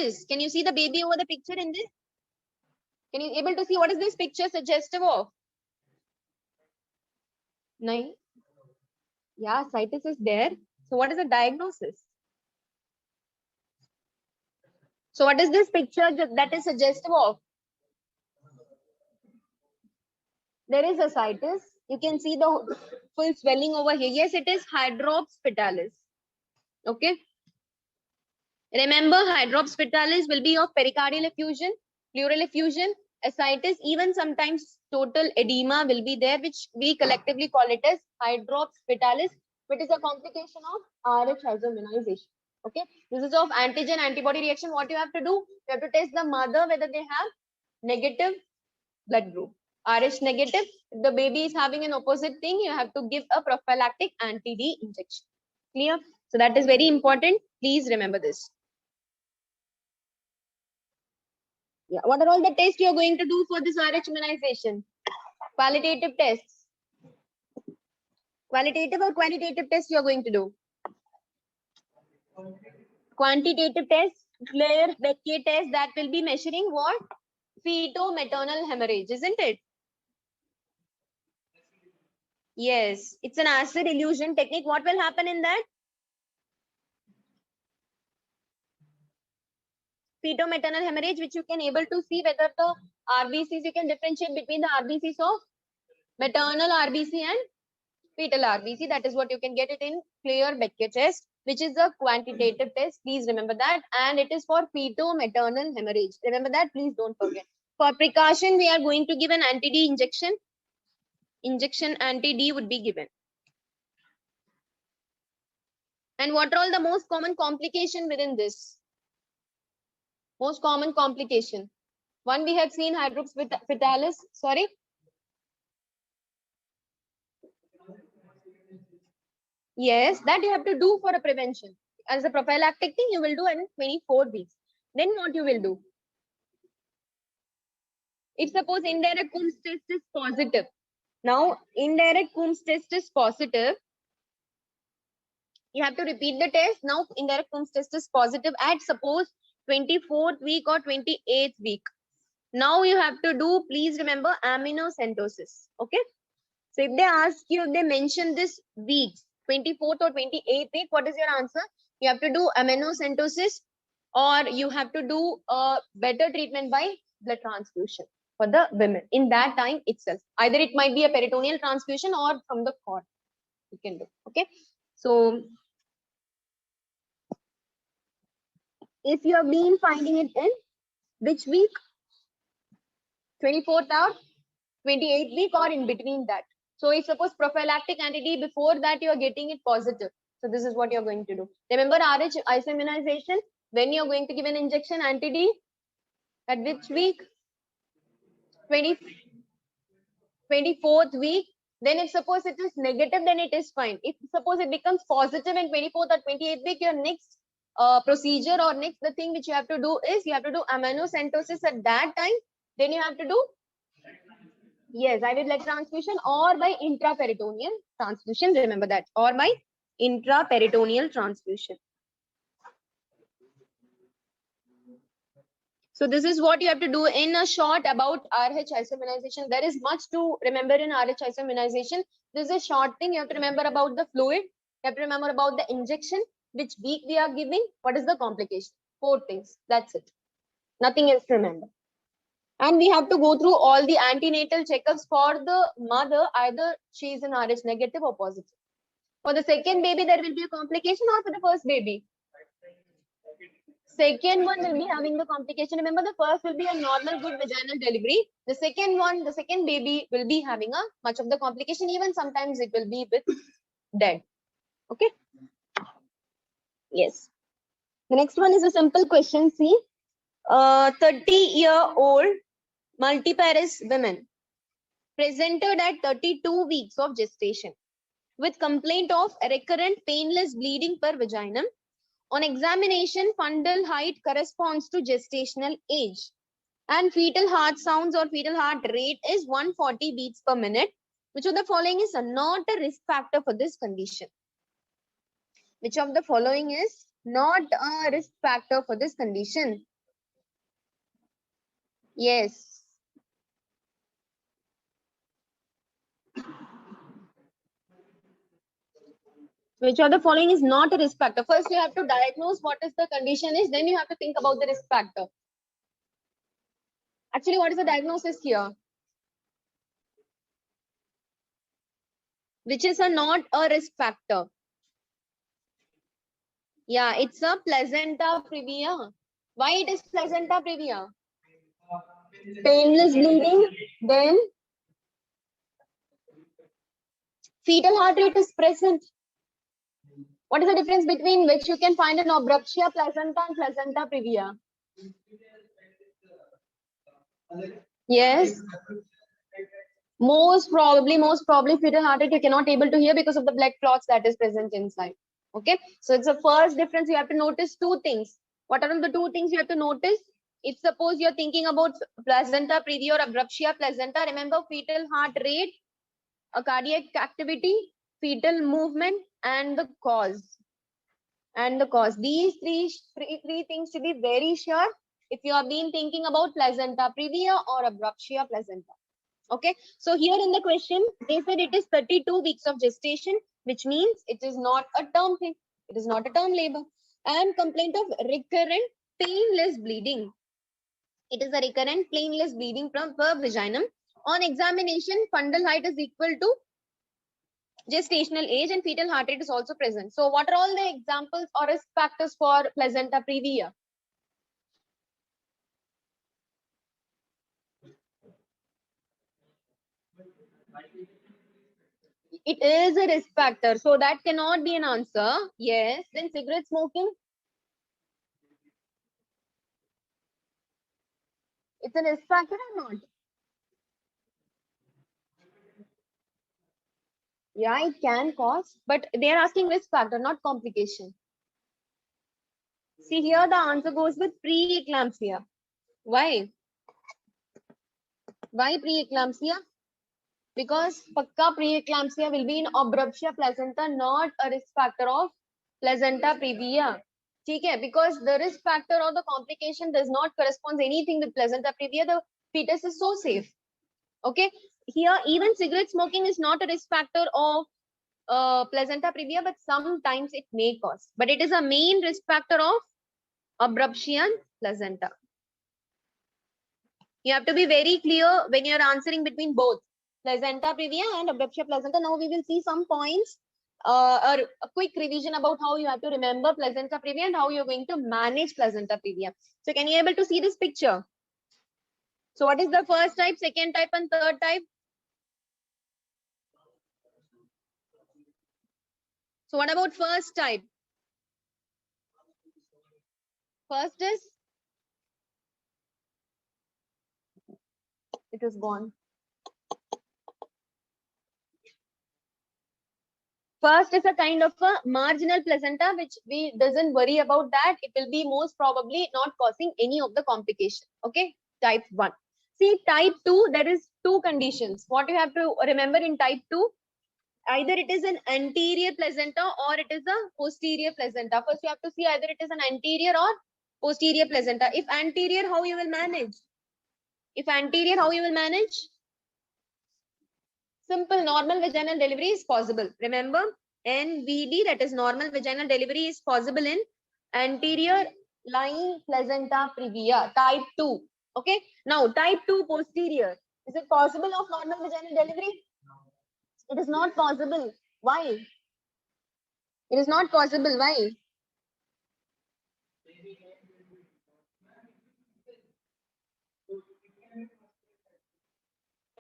this? Can you see the baby over the picture in this? Can you able to see what is this picture suggestive of? No. Yeah, ascites is there. So what is the diagnosis? So what is this picture that is suggestive of? There is ascites. You can see the full swelling over here. Yes, it is hydrops fetalis. Okay. Remember, hydrops fetalis will be of pericardial effusion, pleural effusion, ascites, even sometimes total edema will be there, which we collectively call it as hydrops fetalis, which is a complication of RH isoimmunization. Okay, this is of antigen antibody reaction. What you have to do? You have to test the mother whether they have negative blood group. RH negative. If the baby is having an opposite thing, you have to give a prophylactic anti-D injection. Clear? So that is very important. Please remember this. Yeah. What are all the tests you are going to do for this RH immunization? Qualitative tests. Qualitative or quantitative tests you are going to do? Quantitative tests, Claire-Beckett test that will be measuring what? Feto-maternal hemorrhage, isn't it? Yes, it's an acid elution technique. What will happen in that? Feto-maternal hemorrhage, which you can able to see whether the RBCs, you can differentiate between the RBCs of maternal RBC and fetal RBC. That is what you can get it in Claire-Beckett test, which is a quantitative test. Please remember that. And it is for feto-maternal hemorrhage. Remember that. Please don't forget. For precaution, we are going to give an anti-D injection. Injection anti-D would be given. And what are all the most common complication within this? Most common complication. One we have seen hydrops fetalis. Sorry. Yes, that you have to do for a prevention. As a prophylactic thing, you will do in 24 weeks. Then what you will do? If suppose indirect Coombs test is positive. Now, indirect Coombs test is positive. You have to repeat the test. Now, indirect Coombs test is positive at suppose 24th week or 28th week. Now you have to do, please remember, amniocentesis. Okay. So if they ask you, if they mention this weeks, 24th or 28th week, what is your answer? You have to do amniocentesis, or you have to do a better treatment by blood transfusion for the women in that time itself. Either it might be a peritoneal transfusion or from the cord. You can do. Okay. So if you have been finding it in which week? 24th or 28th week, or in between that. So if suppose prophylactic anti-D, before that you are getting it positive. So this is what you're going to do. Remember RH isoimmunization, when you're going to give an injection anti-D, at which week? 24th week. Then if suppose it is negative, then it is fine. If suppose it becomes positive in 24th or 28th week, your next procedure or next the thing which you have to do is you have to do amniocentesis at that time. Then you have to do, yes, IV blood transfusion or by intraperitoneal transfusion. Remember that, or by intraperitoneal transfusion. So this is what you have to do in a short about RH isoimmunization. There is much to remember in RH isoimmunization. This is a short thing. You have to remember about the fluid. You have to remember about the injection, which week we are giving, what is the complication. 4 things. That's it. Nothing else to remember. And we have to go through all the antenatal checkups for the mother, either she is an RH negative or positive. For the second baby, there will be a complication, or for the first baby? Second one will be having the complication. Remember, the first will be a normal, good vaginal delivery. The second one, the second baby will be having a much of the complication. Even sometimes it will be with dead. Okay. Yes. The next one is a simple question. See, 30-year-old multiparous women presented at 32 weeks of gestation with complaint of recurrent painless bleeding per vaginum. On examination, fundal height corresponds to gestational age, and fetal heart sounds or fetal heart rate is 140 beats per minute. Which of the following is not a risk factor for this condition? Which of the following is not a risk factor for this condition? Yes. Which of the following is not a risk factor? First, you have to diagnose what is the condition is, then you have to think about the risk factor. Actually, what is the diagnosis here? Which is not a risk factor. Yeah, it's a placenta previa. Why it is placenta previa? Painless bleeding, then fetal heart rate is present. What is the difference between which you can find an abruptia placenta and placenta previa? Yes. Most probably fetal heart rate you cannot able to hear because of the blood clots that is present inside. Okay. So it's the first difference. You have to notice two things. What are the two things you have to notice? If suppose you're thinking about placenta previa or abruptia placenta, remember fetal heart rate, a cardiac activity, fetal movement, and the cause. These three things to be very sure if you have been thinking about placenta previa or abruptia placenta. Okay, so here in the question they said it is 32 weeks of gestation, which means it is not a term thing, it is not a term labor. And complaint of recurrent painless bleeding, it is a recurrent painless bleeding from per vaginum. On examination, fundal height is equal to gestational age and fetal heart rate is also present. So what are all the examples or risk factors for placenta previa? It is a risk factor, so that cannot be an answer. Yes, then cigarette smoking, it's a risk factor or not? Yeah, it can cause, but they are asking risk factor, not complication. See here, the answer goes with preeclampsia. Why? Why preeclampsia? Because pakka preeclampsia will be in abruptia placenta, not a risk factor of placenta previa. Okay, because the risk factor or the complication does not correspond anything with placenta previa, the fetus is so safe. Okay, here even cigarette smoking is not a risk factor of placenta previa, but sometimes it may cause. But it is a main risk factor of abruption placenta. You have to be very clear when you're answering between both placenta previa and abruptia placenta. Now we will see some points or a quick revision about how you have to remember placenta previa and how you're going to manage placenta previa. So can you able to see this picture? So what is the first type, second type, and third type? So what about first type? First is, it is gone. First is a kind of a marginal placenta, which we doesn't worry about that. It will be most probably not causing any of the complication. Okay, type 1. See, type 2, there is two conditions. What you have to remember in type 2, either it is an anterior placenta or it is a posterior placenta. First, you have to see either it is an anterior or posterior placenta. If anterior, how you will manage? If anterior, how you will manage? Simple, normal vaginal delivery is possible. Remember, NVD, that is normal vaginal delivery, is possible in anterior lying placenta previa, type 2. Okay, now type 2 posterior. Is it possible of normal vaginal delivery? It is not possible. Why? It is not possible. Why?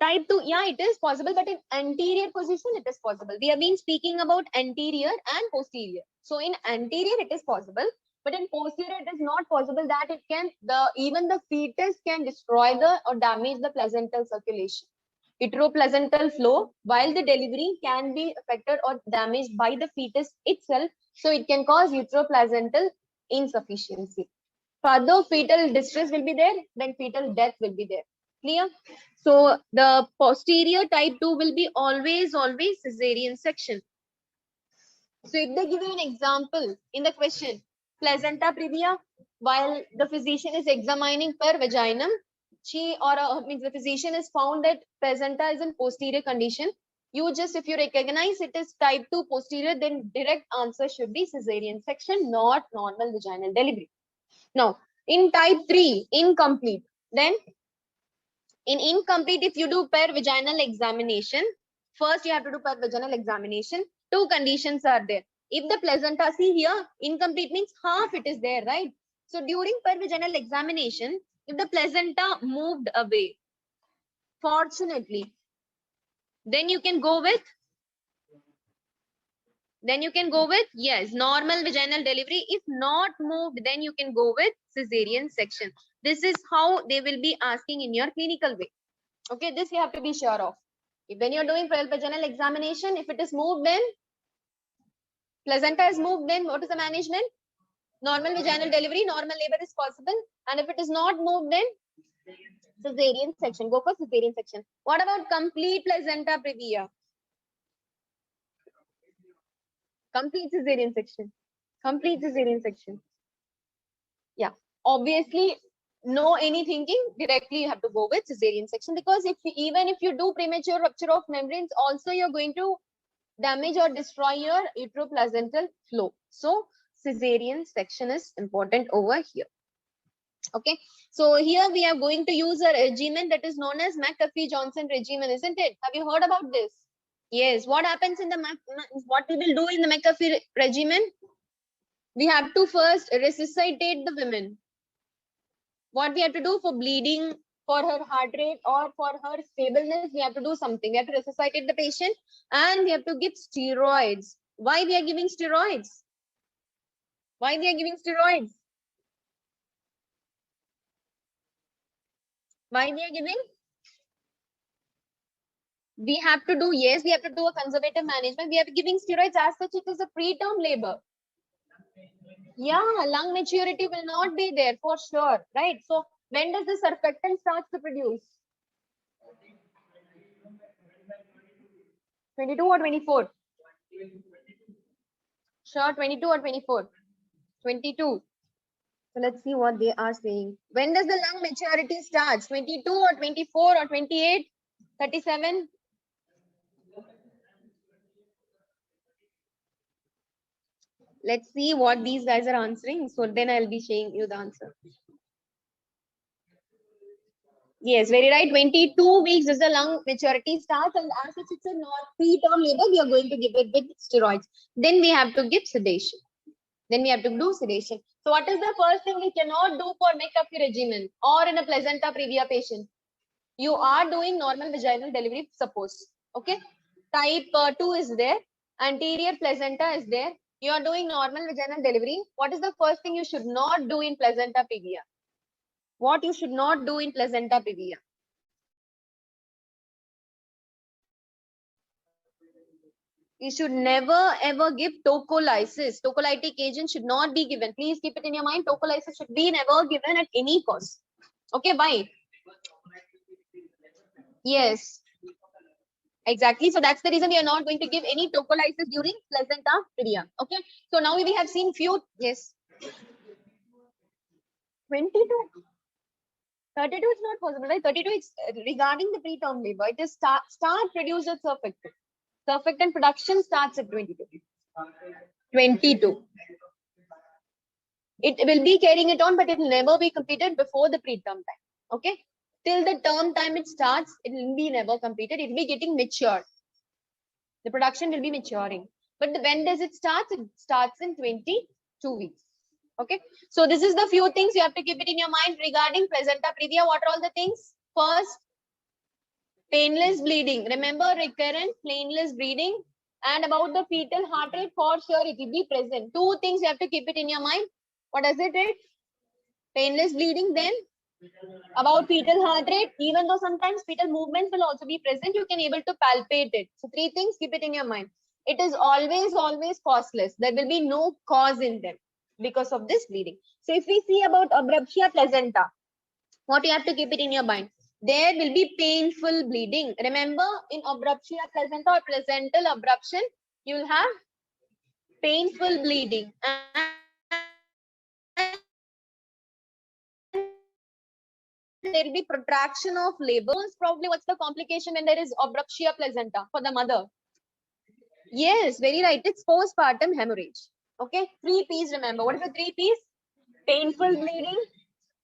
Type 2, yeah, it is possible, but in anterior position, it is possible. We have been speaking about anterior and posterior. So in anterior, it is possible, but in posterior, it is not possible that it can, even the fetus can destroy the or damage the placental circulation. Uteroplacental flow, while the delivery can be affected or damaged by the fetus itself, so it can cause uteroplacental insufficiency. Further fetal distress will be there, then fetal death will be there. Clear? So the posterior type 2 will be always cesarean section. So if they give you an example in the question, placenta previa, while the physician is examining per vaginum, she or means the physician is found that placenta is in posterior condition, you just, if you recognize it is type 2 posterior, then direct answer should be cesarean section, not normal vaginal delivery. Now, in type 3, incomplete, then in incomplete, if you do per vaginal examination, first you have to do per vaginal examination. Two conditions are there. If the placenta, see here, incomplete means half it is there, right? So during per vaginal examination, if the placenta moved away, fortunately, then you can go with, yes, normal vaginal delivery. If not moved, then you can go with cesarean section. This is how they will be asking in your clinical way. Okay, this you have to be sure of. If when you're doing vaginal examination, if it is moved, then placenta is moved, then what is the management? Normal vaginal delivery, normal labor is possible. And if it is not moved, then cesarean section. Go for cesarean section. What about complete placenta previa? Complete cesarean section. Complete cesarean section. Yeah, obviously, no any thinking, directly you have to go with cesarean section, because if even if you do premature rupture of membranes, also you're going to damage or destroy your uteroplacental flow. So cesarean section is important over here. Okay, so here we are going to use a regimen that is known as McAfee-Johnson regimen, isn't it? Have you heard about this? Yes. What happens in the what we will do in the McAfee regimen? We have to first resuscitate the women. What we have to do for bleeding, for her heart rate, or for her stableness, we have to do something. We have to resuscitate the patient, and we have to give steroids. Why we are giving steroids? Why we are giving steroids? Why we are giving? We have to do, yes, we have to do a conservative management. We are giving steroids as such, it is a preterm labor. Yeah, lung maturity will not be there for sure, right? So when does the surfactant start to produce? 22 or 24? Sure, 22 or 24? 22. So let's see what they are saying. When does the lung maturity start? 22 or 24 or 28? 37? Let's see what these guys are answering. So then I'll be showing you the answer. Yes, very right. 22 weeks is the lung maturity starts, and as it's a not preterm labor, we are going to give it with steroids. Then we have to give sedation. Then we have to do sedation. So what is the first thing we cannot do for McAfee regimen or in a placenta previa patient? You are doing normal vaginal delivery, suppose. Okay. Type 2 is there. Anterior placenta is there. You are doing normal vaginal delivery. What is the first thing you should not do in placenta previa? What you should not do in placenta previa? You should never ever give tocolysis. Tocolytic agent should not be given. Please keep it in your mind. Tocolysis should be never given at any cost. Okay, why? Yes, exactly. So that's the reason we are not going to give any tocolysis during placenta previa. Okay. So now we have seen few. Yes. 22. 32 is not possible, right? 32 is regarding the preterm labor. It is start produced at surfactant. Surfactant production starts at 22. 22. It will be carrying it on, but it will never be completed before the preterm time. Okay. Till the term time it starts, it will be never completed. It will be getting matured. The production will be maturing. But when does it start? It starts in 22 weeks. Okay. So this is the few things you have to keep it in your mind regarding placenta previa. What are all the things? First, painless bleeding. Remember, recurrent painless bleeding. And about the fetal heart rate, for sure it will be present. Two things you have to keep it in your mind. What does it rate? Painless bleeding. Then about fetal heart rate, even though sometimes fetal movements will also be present, you can able to palpate it. So three things, keep it in your mind. It is always causeless. There will be no cause in them because of this bleeding. So if we see about abruptia placenta, what you have to keep it in your mind? There will be painful bleeding. Remember, in abruptia placenta or placental abruption, you will have painful bleeding. And there will be protraction of labor. Most probably, what's the complication when there is abruptia placenta for the mother? Yes, very right. It's postpartum hemorrhage. Okay, 3 P's. Remember, what are the 3 P's? Painful bleeding,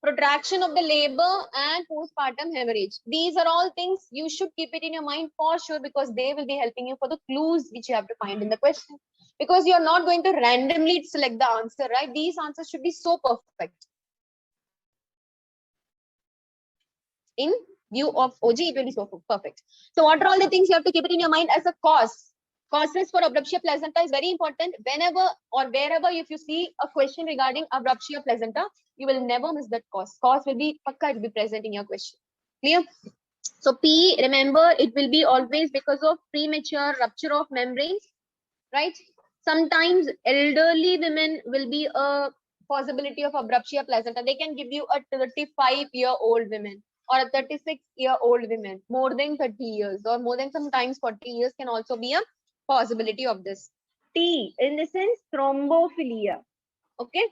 protraction of the labor, and postpartum hemorrhage. These are all things you should keep it in your mind for sure, because they will be helping you for the clues which you have to find in the question. Because you're not going to randomly select the answer, right? These answers should be so perfect. In view of OG, it will be so perfect. So what are all the things you have to keep it in your mind as a cause? Causes for abruptia placenta is very important. Whenever or wherever, if you see a question regarding abruptia placenta, you will never miss that cause. Cause will be pakka, it will be present in your question. Clear? So P, remember, it will be always because of premature rupture of membranes, right? Sometimes elderly women will be a possibility of abruptia placenta. They can give you a 35-year-old woman or a 36-year-old woman, more than 30 years or more than sometimes 40 years can also be a possibility of this. T, in the sense, thrombophilia. Okay.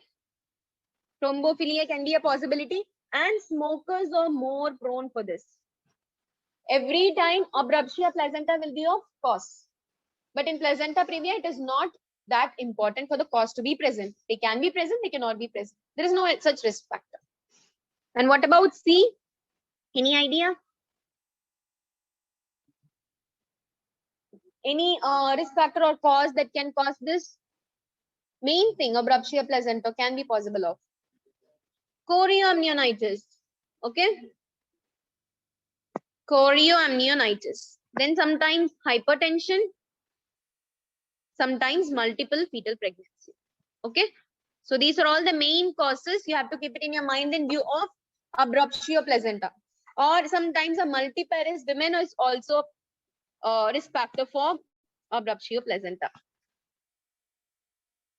Thrombophilia can be a possibility, and smokers are more prone for this. Every time abruptia placenta will be of cause. But in placenta previa, it is not that important for the cause to be present. They can be present, they cannot be present. There is no such risk factor. And what about C? Any idea? Any risk factor or cause that can cause this? Main thing, abruptia placenta can be possible of. Chorioamnionitis. Okay. Chorioamnionitis. Then sometimes hypertension. Sometimes multiple fetal pregnancy. Okay. So these are all the main causes. You have to keep it in your mind in view of abruptia placenta. Or sometimes a multiparous women is also a risk factor for abruptia placenta.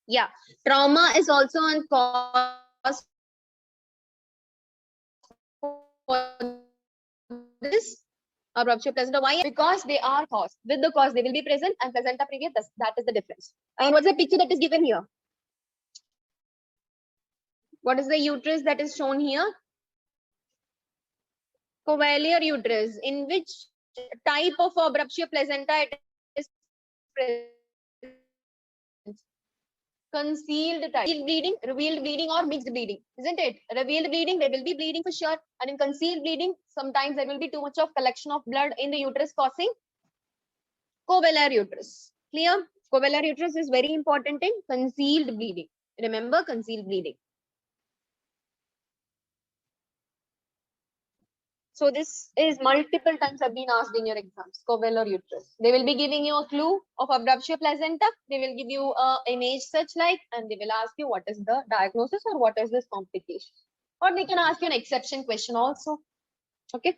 Yeah, trauma is also a cause for this abruptia placenta. Why? Because they are caused. With the cause, they will be present, and placenta previa, that is the difference. And what's the picture that is given here? What is the uterus that is shown here? Covalier uterus. In which type of abruptia placenta it is present? Concealed type. Bleeding, revealed bleeding, or mixed bleeding, isn't it? Revealed bleeding, there will be bleeding for sure. And in concealed bleeding, sometimes there will be too much of collection of blood in the uterus causing covalar uterus. Clear? Covalar uterus is very important in concealed bleeding. Remember, concealed bleeding. So this is multiple times have been asked in your exams. Covalar uterus. They will be giving you a clue of abruptia placenta. They will give you a image such like, and they will ask you what is the diagnosis or what is this complication. Or they can ask you an exception question also. Okay.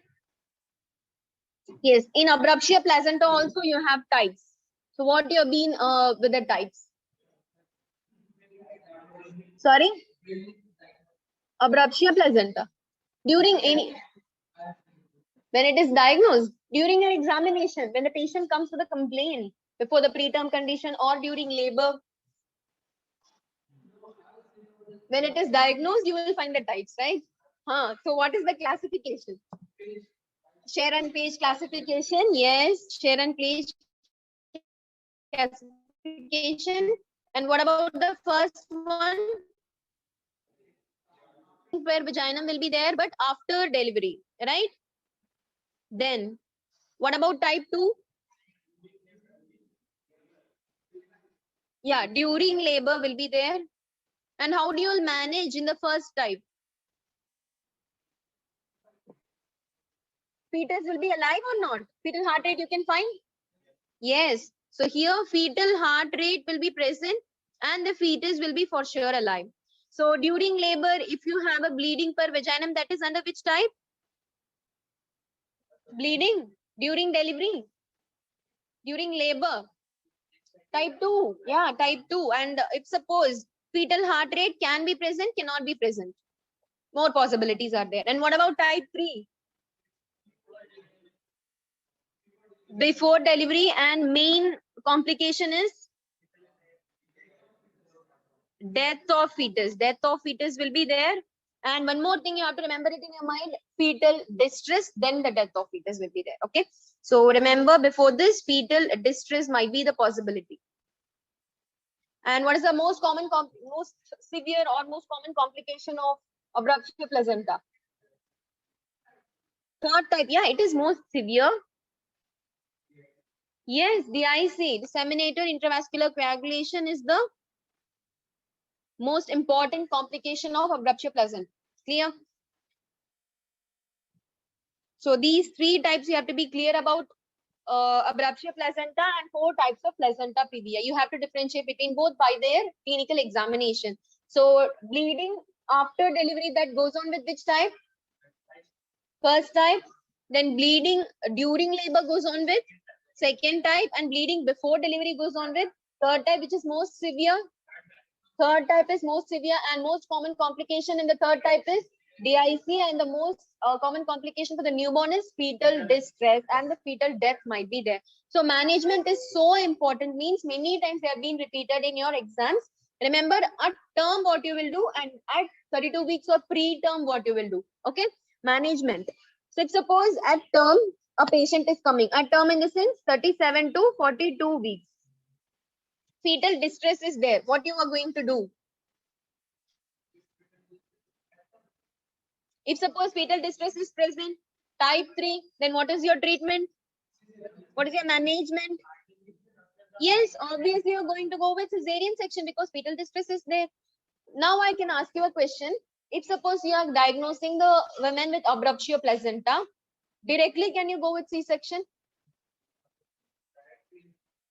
Yes, in abruptia placenta also you have types. So what you have been with the types? Sorry? Abruptia placenta. During any, when it is diagnosed, during your examination, when the patient comes with a complaint before the preterm condition or during labor, when it is diagnosed, you will find the types, right? So what is the classification? Sharon Page classification. Yes, Sharon Page classification. And what about the first one? Where vaginum will be there, but after delivery, right? Then what about type 2? Yeah, during labor will be there. And how do you manage in the first type? Fetus will be alive or not? Fetal heart rate you can find? Yes. So here fetal heart rate will be present and the fetus will be for sure alive. So during labor, if you have a bleeding per vaginum, that is under which type? Bleeding during delivery, during labor. Type 2. Yeah, type 2. And if suppose fetal heart rate can be present, cannot be present. More possibilities are there. And what about type 3? Before delivery, and main complication is death of fetus. Death of fetus will be there. And one more thing you have to remember it in your mind, fetal distress, then the death of fetus will be there. Okay. So remember, before this, fetal distress might be the possibility. And what is the most common, most severe or most common complication of abruptio placenta? Third type, yeah, it is most severe. Yes, DIC, disseminated intravascular coagulation, is the most important complication of abruptio placenta. Clear? So these three types you have to be clear about. Abruptio placenta and 4 types of placenta previa. You have to differentiate between both by their clinical examination. So bleeding after delivery, that goes on with which type? First type. Then bleeding during labor goes on with second type, and bleeding before delivery goes on with third type, which is most severe. Third type is most severe, and most common complication in the third type is DIC, and the most common complication for the newborn is fetal distress, and the fetal death might be there. So management is so important, means many times they have been repeated in your exams. Remember at term what you will do, and at 32 weeks or pre-term what you will do. Okay, management. So if suppose at term a patient is coming, at term in the sense 37 to 42 weeks. Fetal distress is there. What you are going to do? If suppose fetal distress is present, type 3, then what is your treatment? What is your management? Yes, obviously you're going to go with cesarean section because fetal distress is there. Now I can ask you a question. If suppose you are diagnosing the women with abruptio placenta, directly can you go with C-section?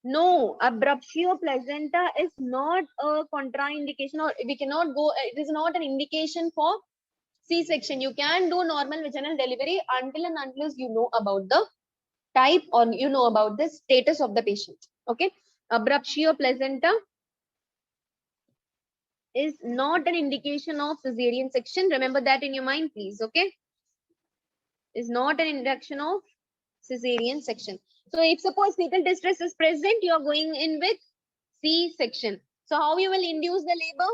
No, abruptio placenta is not a contraindication, or we cannot go, it is not an indication for C-section. You can do normal vaginal delivery until and unless you know about the type or you know about the status of the patient. Okay, abruptio placenta is not an indication of cesarean section. Remember that in your mind, please. Okay, is not an induction of cesarean section. So if suppose fetal distress is present, you are going in with C-section. So how you will induce the labor?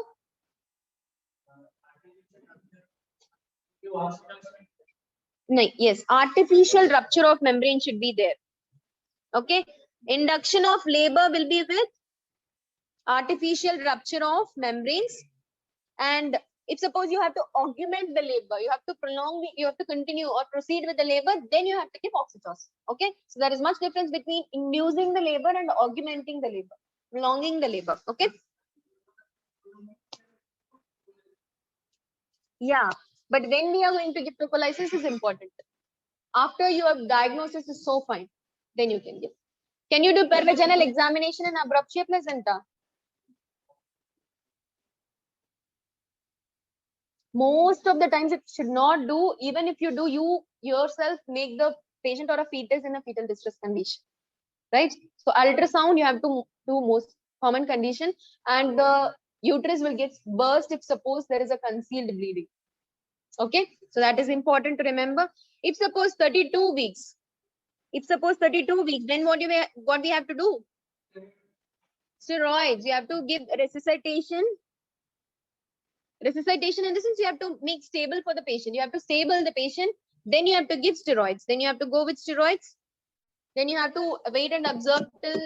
No, yes, artificial rupture of membrane should be there. Okay, induction of labor will be with artificial rupture of membranes. And if suppose you have to augment the labor, you have to prolong, you have to continue or proceed with the labor, then you have to give oxytocin. Okay, so there is much difference between inducing the labor and augmenting the labor, prolonging the labor. Okay, yeah, but when we are going to give tropholysis is important. After your diagnosis is so fine, then you can give. Can you do pervaginal examination in abruptio placenta? Most of the times it should not do. Even if you do, you yourself make the patient or a fetus in a fetal distress condition, right? So ultrasound you have to do most common condition, and the uterus will get burst if suppose there is a concealed bleeding. Okay, so that is important to remember. If suppose 32 weeks, then what we have to do? Steroids. You have to give resuscitation. Resuscitation in the sense you have to make stable for the patient. You have to stable the patient. Then you have to give steroids. Then you have to go with steroids. Then you have to wait and observe till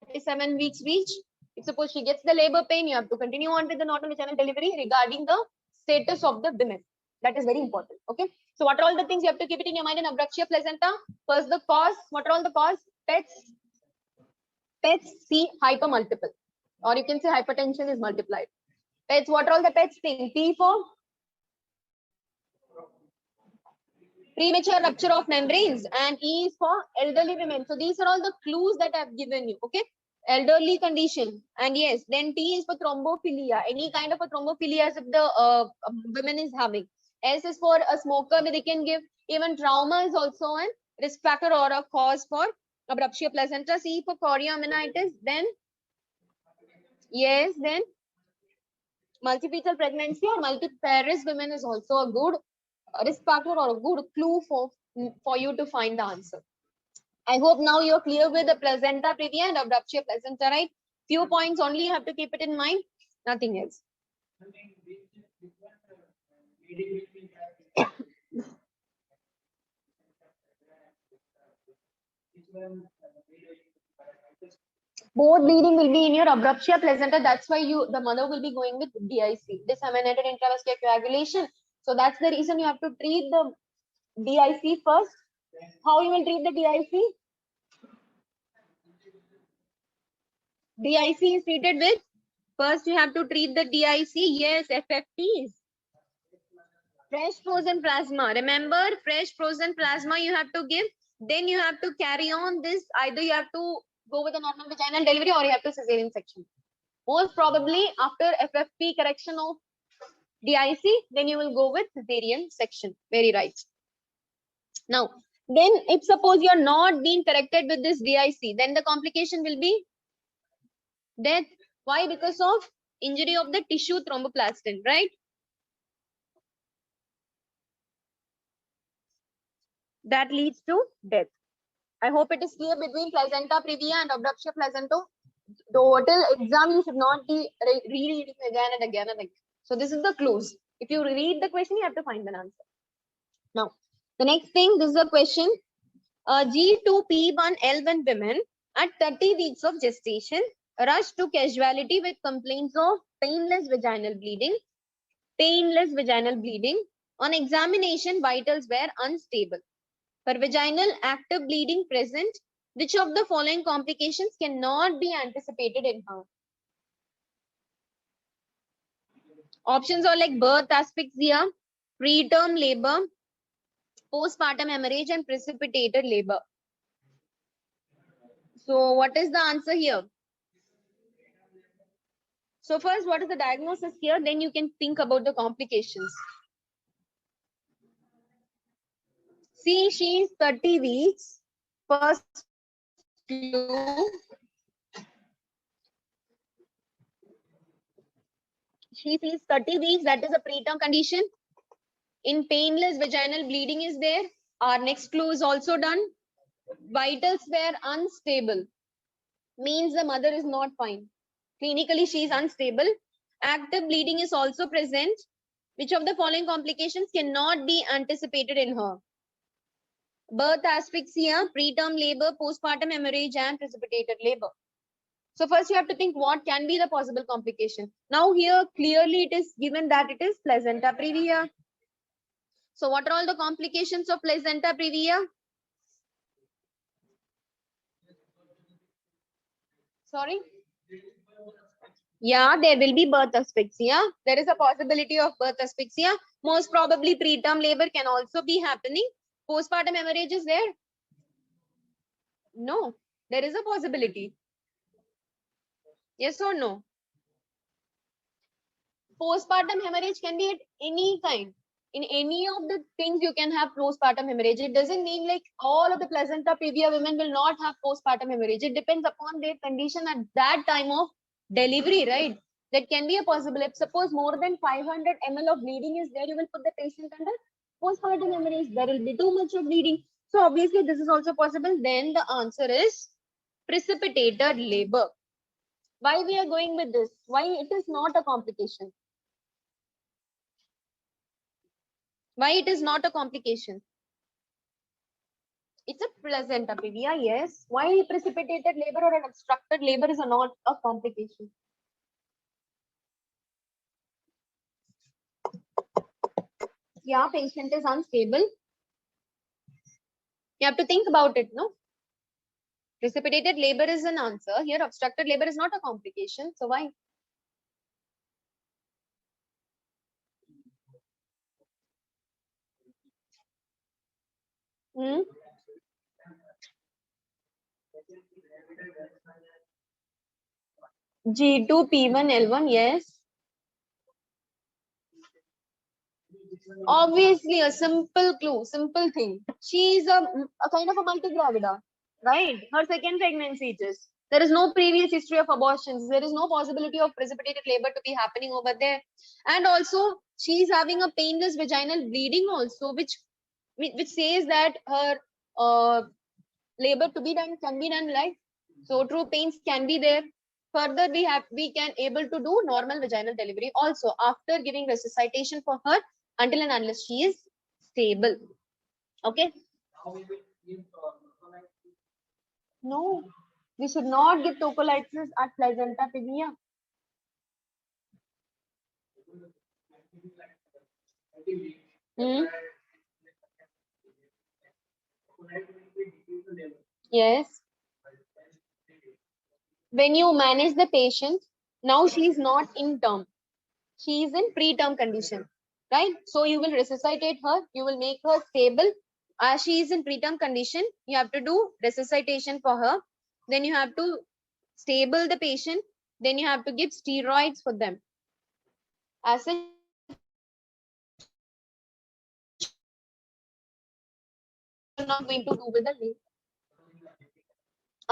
37 weeks reach. If suppose she gets the labor pain, you have to continue on with the normal vaginal delivery regarding the status of the women. That is very important. Okay. So what are all the things you have to keep it in your mind in abruptio placenta? First, the cause. What are all the cause? Pets see hypermultiple, or you can say hypertension is multiplied. Pets, what are all the pets thing? P for premature rupture of membranes, and E is for elderly women. So these are all the clues that I've given you. Okay, elderly condition, and yes, then T is for thrombophilia, any kind of a thrombophilia as if the women is having. S is for a smoker, they can give. Even trauma is also an risk factor or a cause for abruptio placenta. C for chorioamnitis, then yes, then multifetal pregnancy or multiparous women is also a good risk factor or a good clue for you to find the answer. I hope now you're clear with the placenta previa and abruptio placenta, right? Few points only you have to keep it in mind, nothing else. Both bleeding will be in your abruptia placenta. That's why the mother will be going with DIC, disseminated intravascular coagulation. So that's the reason you have to treat the DIC first. How you will treat the DIC? DIC is treated with, first you have to treat the DIC. Yes, FFTs. Fresh frozen plasma. Remember, fresh frozen plasma you have to give. Then you have to carry on this. Either you have to go with a normal vaginal delivery or you have to cesarean section. Most probably after FFP correction of DIC, then you will go with cesarean section. Very right. Now, then if suppose you are not being corrected with this DIC, then the complication will be death. Why? Because of injury of the tissue thromboplastin, right? That leads to death. I hope it is clear between placenta previa and abruptia placenta. The total exam you should not be rereading again and again and again. So this is the clues. If you read the question, you have to find an answer. Now, the next thing, this is a question. G2P1L1 women at 30 weeks of gestation rushed to casualty with complaints of painless vaginal bleeding. Painless vaginal bleeding. On examination, vitals were unstable. For vaginal active bleeding present, which of the following complications cannot be anticipated in her? Options are like birth asphyxia, preterm labor, postpartum hemorrhage, and precipitated labor. So what is the answer here? So first, what is the diagnosis here? Then you can think about the complications. See, she is 30 weeks. First clue. She is 30 weeks. That is a preterm condition. In painless vaginal bleeding is there. Our next clue is also done. Vitals were unstable. Means the mother is not fine. Clinically, she is unstable. Active bleeding is also present. Which of the following complications cannot be anticipated in her? Birth asphyxia, preterm labor, postpartum hemorrhage, and precipitated labor. So first you have to think what can be the possible complication. Now here clearly it is given that it is placenta previa. So what are all the complications of placenta previa? Sorry? Yeah, there will be birth asphyxia. There is a possibility of birth asphyxia. Most probably preterm labor can also be happening. Postpartum hemorrhage is there? No, there is a possibility. Yes or no? Postpartum hemorrhage can be at any kind. In any of the things you can have postpartum hemorrhage. It doesn't mean like all of the placenta previa women will not have postpartum hemorrhage. It depends upon their condition at that time of delivery, right? That can be a possible. If suppose more than 500 ml of bleeding is there, you will put the patient under postpartum hemorrhage. There will be too much of bleeding. So obviously this is also possible. Then the answer is precipitated labor. Why we are going with this? Why it is not a complication? Why it is not a complication? It's a placenta previa, yes. Why precipitated labor or an obstructed labor is not a complication? Yeah, patient is unstable. You have to think about it, no? Precipitated labor is an answer. Here, obstructed labor is not a complication. So why? Hmm? G2P1L1, yes. Obviously, a simple clue, simple thing. She is a kind of a multigravida, right? Her second pregnancy it is. There is no previous history of abortions. There is no possibility of precipitated labor to be happening over there. And also, she is having a painless vaginal bleeding also, which says that her labor to be done can be done, right? So true pains can be there. Further, we can able to do normal vaginal delivery also after giving resuscitation for her until and unless she is stable. Okay. No, we should not give toccolysis at placenta previa. Hmm? Yes. When you manage the patient, now she is not in term. She is in preterm condition, right? So you will resuscitate her. You will make her stable. As she is in preterm condition, you have to do resuscitation for her. Then you have to stable the patient. Then you have to give steroids for them. As a you're not going to do with the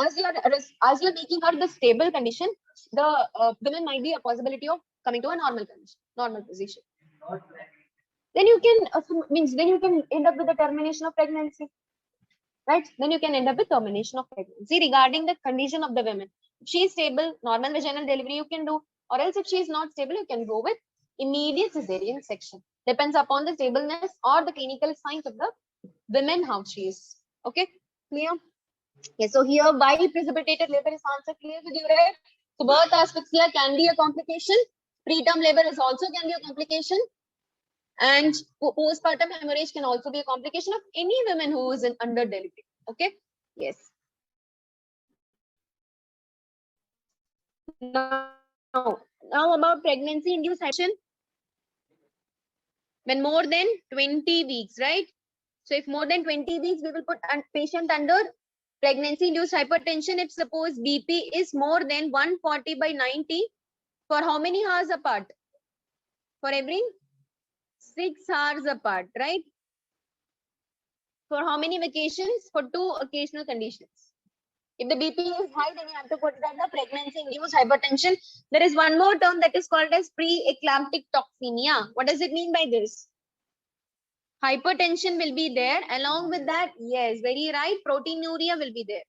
as you're making her the stable condition, the women might be a possibility of coming to a normal condition, normal position. Then you can then you can end up with the termination of pregnancy, right? Then you can end up with termination of pregnancy regarding the condition of the women. If she is stable, normal vaginal delivery you can do, or else if she is not stable, you can go with immediate cesarean section. Depends upon the stableness or the clinical signs of the women how she is. Okay, clear? Yes, so here why precipitated labor is answer clear with you, right? So birth asphyxia can be a complication. Preterm labor is also can be a complication. And postpartum hemorrhage can also be a complication of any woman who is in under delivery. Okay. Yes. Now, now about pregnancy induced hypertension. When more than 20 weeks, right? So if more than 20 weeks, we will put a patient under pregnancy induced hypertension. If suppose BP is more than 140 by 90, for how many hours apart? For every 6 hours apart, right? For how many vacations? For 2 occasional conditions. If the BP is high, then you have to put it under pregnancy-induced hypertension. There is one more term that is called as pre-eclamptic toxemia. What does it mean by this? Hypertension will be there. Along with that, yes, very right, proteinuria will be there.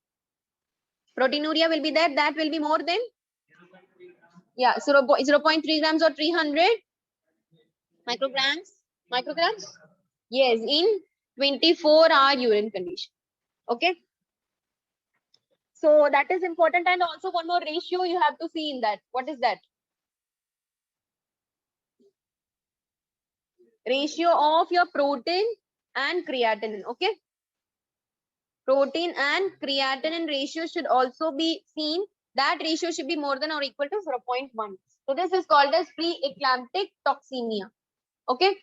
Proteinuria will be there. That will be more than, yeah, 0.3 grams or 300 micrograms. Yes, in 24-hour urine condition. Okay. So that is important. And also one more ratio you have to see in that. What is that? Ratio of your protein and creatinine. Okay. Protein and creatinine ratio should also be seen. That ratio should be more than or equal to 0.1. So this is called as pre-eclamptic toxemia. Okay.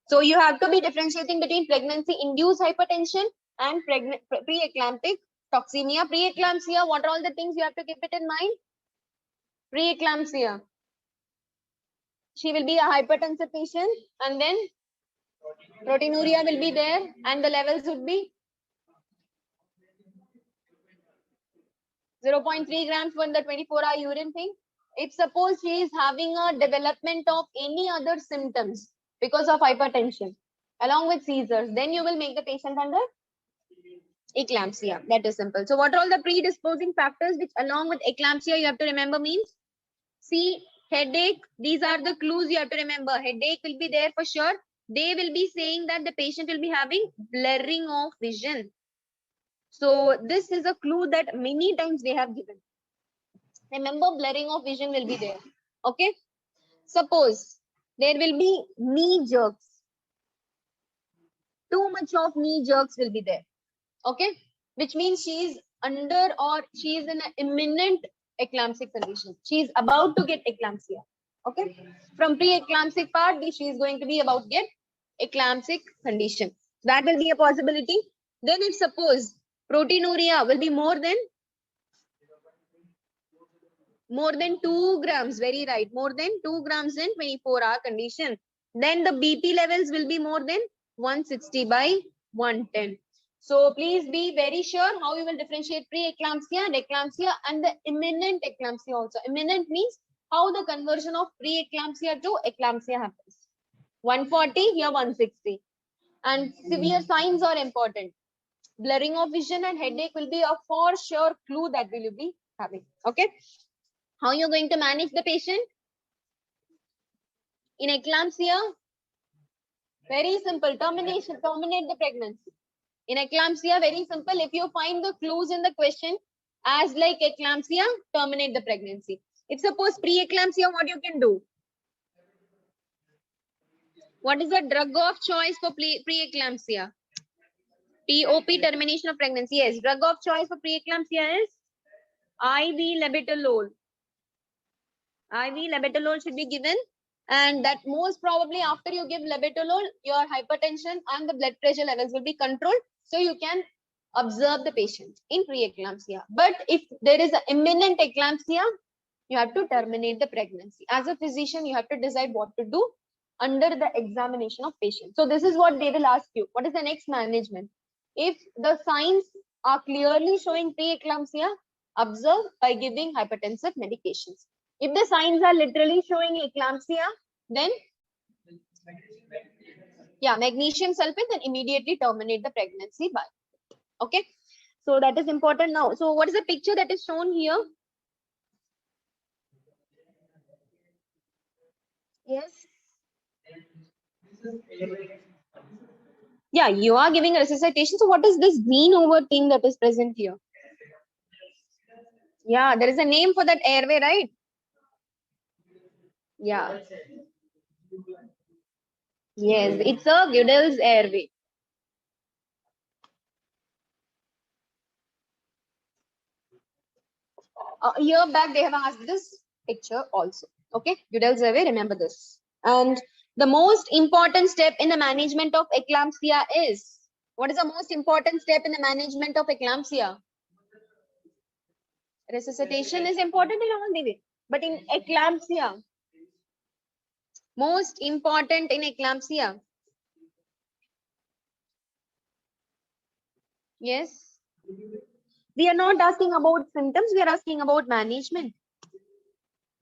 So you have to be differentiating between pregnancy-induced hypertension and pre-eclamptic toxemia. Pre-eclampsia, what are all the things you have to keep it in mind? Pre-eclampsia. She will be a hypertensive patient, and then proteinuria will be there, and the levels would be 0.3 grams for the 24-hour urine thing. If suppose she is having a development of any other symptoms because of hypertension, along with seizures, then you will make the patient under eclampsia. That is simple. So what are all the predisposing factors which along with eclampsia you have to remember means? See, headache, these are the clues you have to remember. Headache will be there for sure. They will be saying that the patient will be having blurring of vision. So this is a clue that many times they have given. Remember, blurring of vision will be there. Okay. Suppose there will be knee jerks. Too much of knee jerks will be there. Okay. Which means she is under or she is in an imminent eclamptic condition. She is about to get eclampsia. Okay. From pre-eclamptic part, she is going to be about to get eclamptic condition. That will be a possibility. Then if suppose proteinuria will be more than 2 grams, very right, more than 2 grams in 24-hour condition. Then the BP levels will be more than 160 by 110. So please be very sure how you will differentiate pre-eclampsia and eclampsia and the imminent eclampsia also. Imminent means how the conversion of pre-eclampsia to eclampsia happens. 140, here 160. And severe signs are important. Blurring of vision and headache will be a for sure clue that we will be having. Okay. How you're going to manage the patient? In eclampsia, very simple, terminate the pregnancy. In eclampsia, very simple. If you find the clues in the question as like eclampsia, terminate the pregnancy. If suppose pre-eclampsia, what you can do? What is the drug of choice for pre-eclampsia? TOP, termination of pregnancy. Yes, drug of choice for pre-eclampsia is IV labetalol. IV labetalol should be given, and that most probably after you give labetalol, your hypertension and the blood pressure levels will be controlled, so you can observe the patient in pre-eclampsia. But if there is an imminent eclampsia, you have to terminate the pregnancy. As a physician, you have to decide what to do under the examination of patient. So this is what they will ask you. What is the next management? If the signs are clearly showing pre-eclampsia, observe by giving hypertensive medications. If the signs are literally showing eclampsia, then yeah, magnesium sulfate, then immediately terminate the pregnancy by. Okay, so that is important now. So what is the picture that is shown here? Yes. Yeah, you are giving a resuscitation. So what is this green over thing that is present here? Yeah, there is a name for that airway, right? Yeah. Yes, it's a Gudel's airway. A year back, they have asked this picture also. Okay, Gudel's airway, remember this. And the most important step in the management of eclampsia is, what is the most important step in the management of eclampsia? Resuscitation is important in all the way. But in eclampsia, most important in eclampsia. Yes. We are not asking about symptoms, we are asking about management.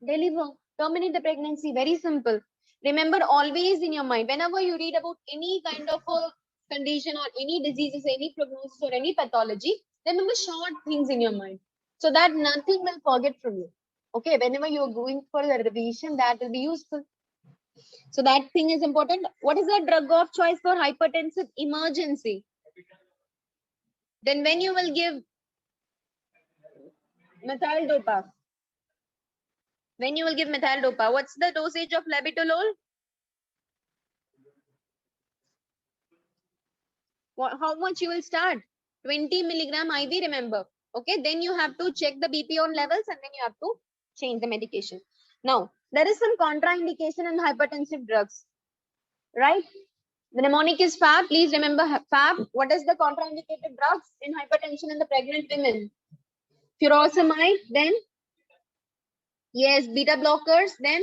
Deliver, terminate the pregnancy, very simple. Remember always in your mind, whenever you read about any kind of a condition or any diseases, any prognosis or any pathology, remember short things in your mind so that nothing will forget from you. Okay, whenever you're going for the revision, that will be useful. So that thing is important. What is the drug of choice for hypertensive emergency? Then when you will give methyl dopa, when you will give methyl dopa, what's the dosage of labetalol? How much you will start? 20 milligram IV, remember. Okay, then you have to check the BP on levels and then you have to change the medication. Now, there is some contraindication in hypertensive drugs, right? The mnemonic is FAB. Please remember FAB. What is the contraindicated drugs in hypertension in the pregnant women? Furosemide, then yes, beta blockers, then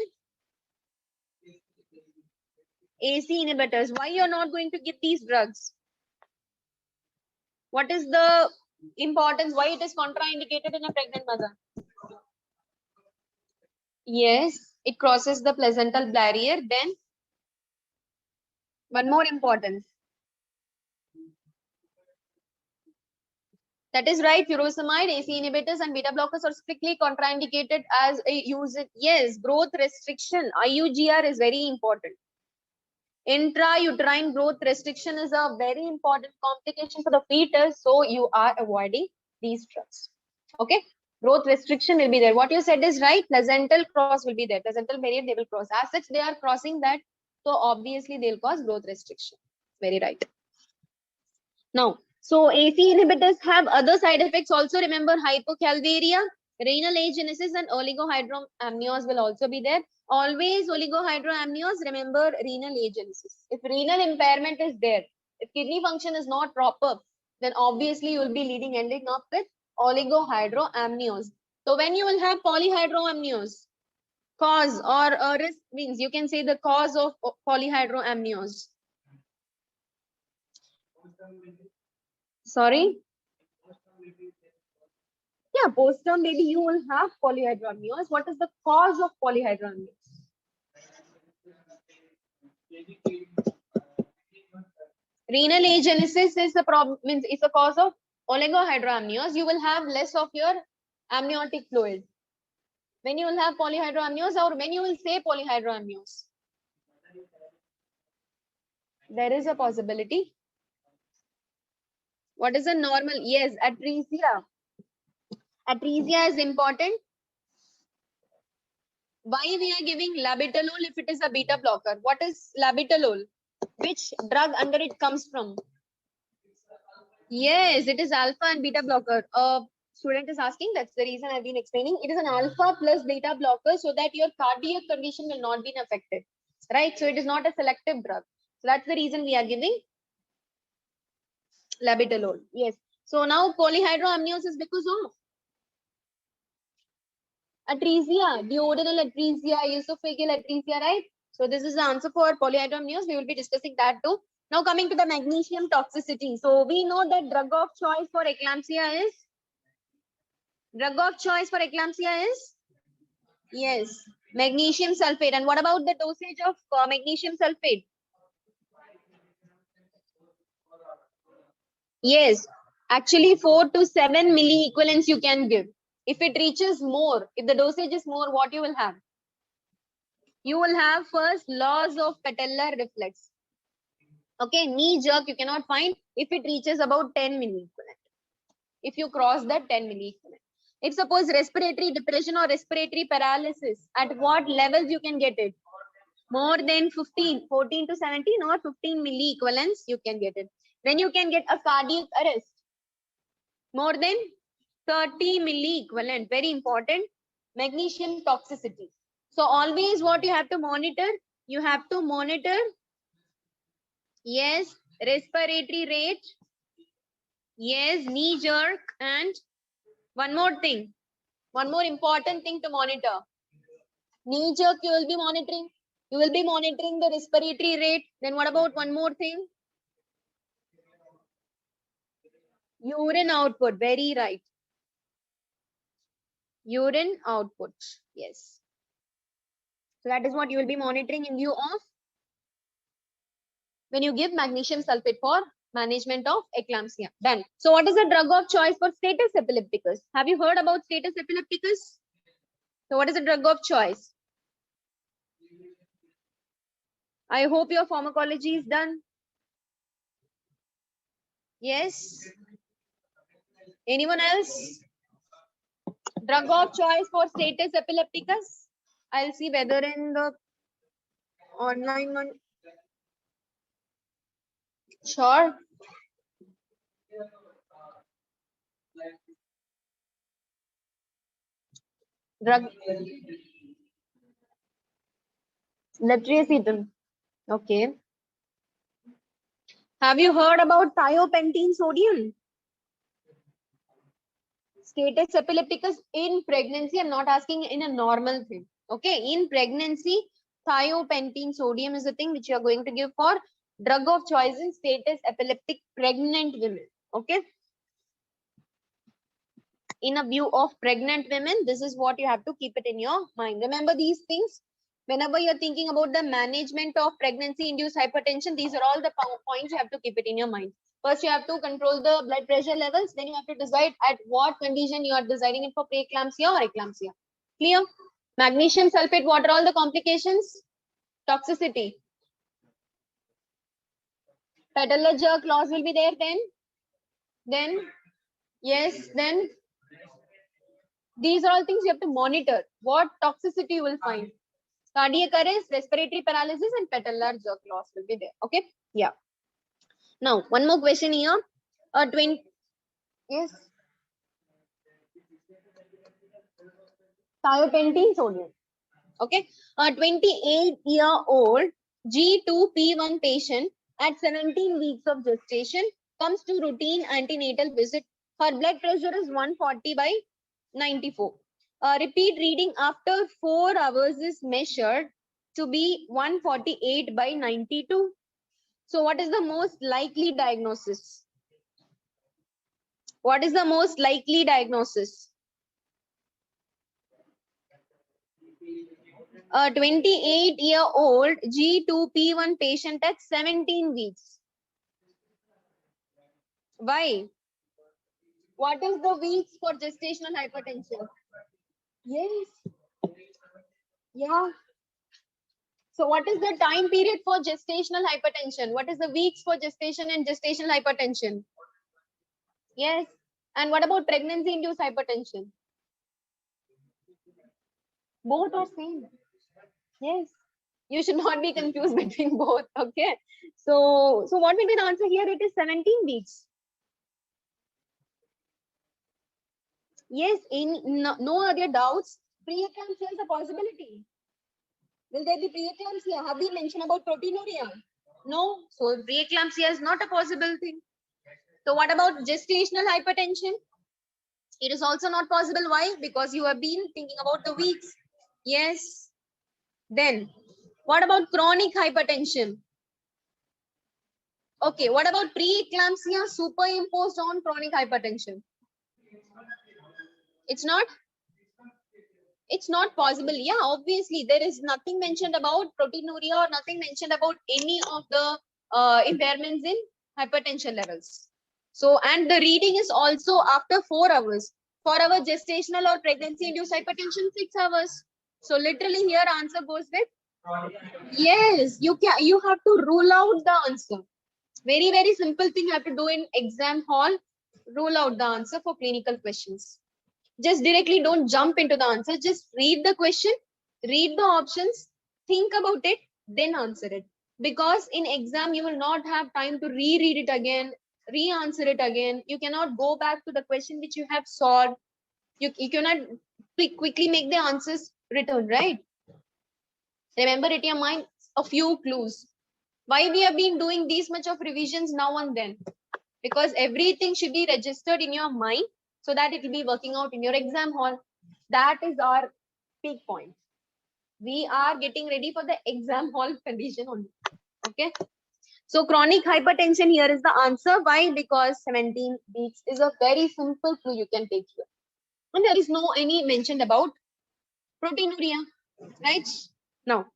AC inhibitors. Why you're not going to give these drugs? What is the importance? Why it is contraindicated in a pregnant mother? Yes, it crosses the placental barrier. Then one more importance. That is right. Furosemide, AC inhibitors, and beta blockers are strictly contraindicated as a use. Yes, growth restriction. IUGR is very important. Intrauterine growth restriction is a very important complication for the fetus. So you are avoiding these drugs. Okay. Growth restriction will be there. What you said is right. Placental cross will be there. Placental barrier they will cross. As such, they are crossing that. So obviously they'll cause growth restriction. Very right. Now, so AC inhibitors have other side effects also. Remember hypocalvaria, renal agenesis, and oligohydramnios will also be there. Always oligohydramnios, remember renal agenesis. If renal impairment is there, if kidney function is not proper, then obviously you will be ending up with oligohydramnios. So when you will have polyhydramnios, cause or risk means you can say the cause of polyhydramnios. Sorry? Yeah, postterm baby, you will have polyhydramnios. What is the cause of polyhydramnios? Renal agenesis is the problem, means it's a cause of oligohydramnios. You will have less of your amniotic fluid. When you will have polyhydroamnios or when you will say polyhydroamnios? There is a possibility. What is a normal? Yes, atresia. Atresia is important. Why we are giving labetalol if it is a beta blocker? What is labetalol? Which drug under it comes from? Yes, it is alpha and beta blocker. Student is asking, that's the reason I've been explaining. It is an alpha plus beta blocker so that your cardiac condition will not be affected. Right? So it is not a selective drug. So that's the reason we are giving labetalol. Yes. So now polyhydroamnios is because of atresia, duodenal atresia, esophageal atresia, right? So this is the answer for polyhydroamnios. We will be discussing that too. Now coming to the magnesium toxicity. So we know that drug of choice for eclampsia is? Drug of choice for eclampsia is? Yes, magnesium sulfate. And what about the dosage of magnesium sulfate? Yes, actually 4 to 7 milliequivalents you can give. If it reaches more, if the dosage is more, what you will have? You will have first loss of patellar reflex. Okay, knee jerk you cannot find if it reaches about 10 milliequivalent. If you cross that 10 milliequivalent. If suppose respiratory depression or respiratory paralysis, at what levels you can get it? More than 15, 14 to 17 or 15 milliequivalents you can get it. Then you can get a cardiac arrest. More than 30 milliequivalent, very important. Magnesium toxicity. So always what you have to monitor? You have to monitor, yes, respiratory rate, yes, knee jerk, and one more thing, one more important thing to monitor. Knee jerk you will be monitoring. You will be monitoring the respiratory rate. Then what about one more thing? Urine output, very right. Urine output, yes. So that is what you will be monitoring in view of when you give magnesium sulfate for management of eclampsia. Done. So what is the drug of choice for status epilepticus? Have you heard about status epilepticus? So what is the drug of choice? I hope your pharmacology is done. Yes. Anyone else? Drug of choice for status epilepticus? I'll see whether in the online one. Sure. Drug. Letrozole. Okay. Have you heard about thiopentene sodium? Status epilepticus in pregnancy. I'm not asking in a normal thing. Okay. In pregnancy, thiopentene sodium is the thing which you are going to give for drug of choice in status epileptic pregnant women. Okay. In a view of pregnant women, this is what you have to keep it in your mind. Remember these things. Whenever you're thinking about the management of pregnancy induced hypertension, these are all the points you have to keep it in your mind. First, you have to control the blood pressure levels. Then you have to decide at what condition you are deciding it for preeclampsia or eclampsia. Clear? Magnesium sulfate, what are all the complications? Toxicity. Patellar jerk loss will be there then, yes, then these are all things you have to monitor. What toxicity you will find? Cardiac arrest, respiratory paralysis, and patellar jerk loss will be there. Okay. Yeah. Now, one more question here. 20. Yes. Thiopentene sodium. Okay. A 28-year-old G2P1 patient at 17 weeks of gestation comes to routine antenatal visit. Her blood pressure is 140 by 94. Repeat reading after 4 hours is measured to be 148 by 92. So what is the most likely diagnosis? What is the most likely diagnosis? A 28-year-old G2P1 patient at 17 weeks. Why? What is the weeks for gestational hypertension? Yes, Yeah. So what is the time period for gestational hypertension? What is the weeks for gestation and gestational hypertension? Yes. And what about pregnancy induced hypertension? Both are same. Yes. You should not be confused between both. Okay. So what will be the answer here? It is 17 weeks. Yes. In no other doubts, preeclampsia is a possibility. Will there be preeclampsia? Have we mentioned about proteinuria? No. So preeclampsia is not a possible thing. So what about gestational hypertension? It is also not possible. Why? Because you have been thinking about the weeks. Yes. Then what about chronic hypertension? Okay. What about preeclampsia superimposed on chronic hypertension? It's not. It's not possible. Yeah, obviously there is nothing mentioned about proteinuria or nothing mentioned about any of the impairments in hypertension levels. So, and the reading is also after 4 hours. For our gestational or pregnancy induced hypertension, 6 hours. So literally here answer goes with yes. You have to rule out the answer. Very simple thing you have to do in exam hall. Rule out the answer for clinical questions. Just directly don't jump into the answer. Just read the question, read the options, think about it, then answer it. Because in exam, you will not have time to reread it again, re-answer it again. You cannot go back to the question which you have solved. You cannot quickly make the answers return, right? Remember it in your mind, a few clues. Why we have been doing this much of revisions now and then? Because everything should be registered in your mind so that it will be working out in your exam hall. That is our peak point. We are getting ready for the exam hall condition only. Okay. So chronic hypertension here is the answer. Why? Because 17 weeks is a very simple clue you can take here. And there is no any mentioned about proteinuria, right? Now,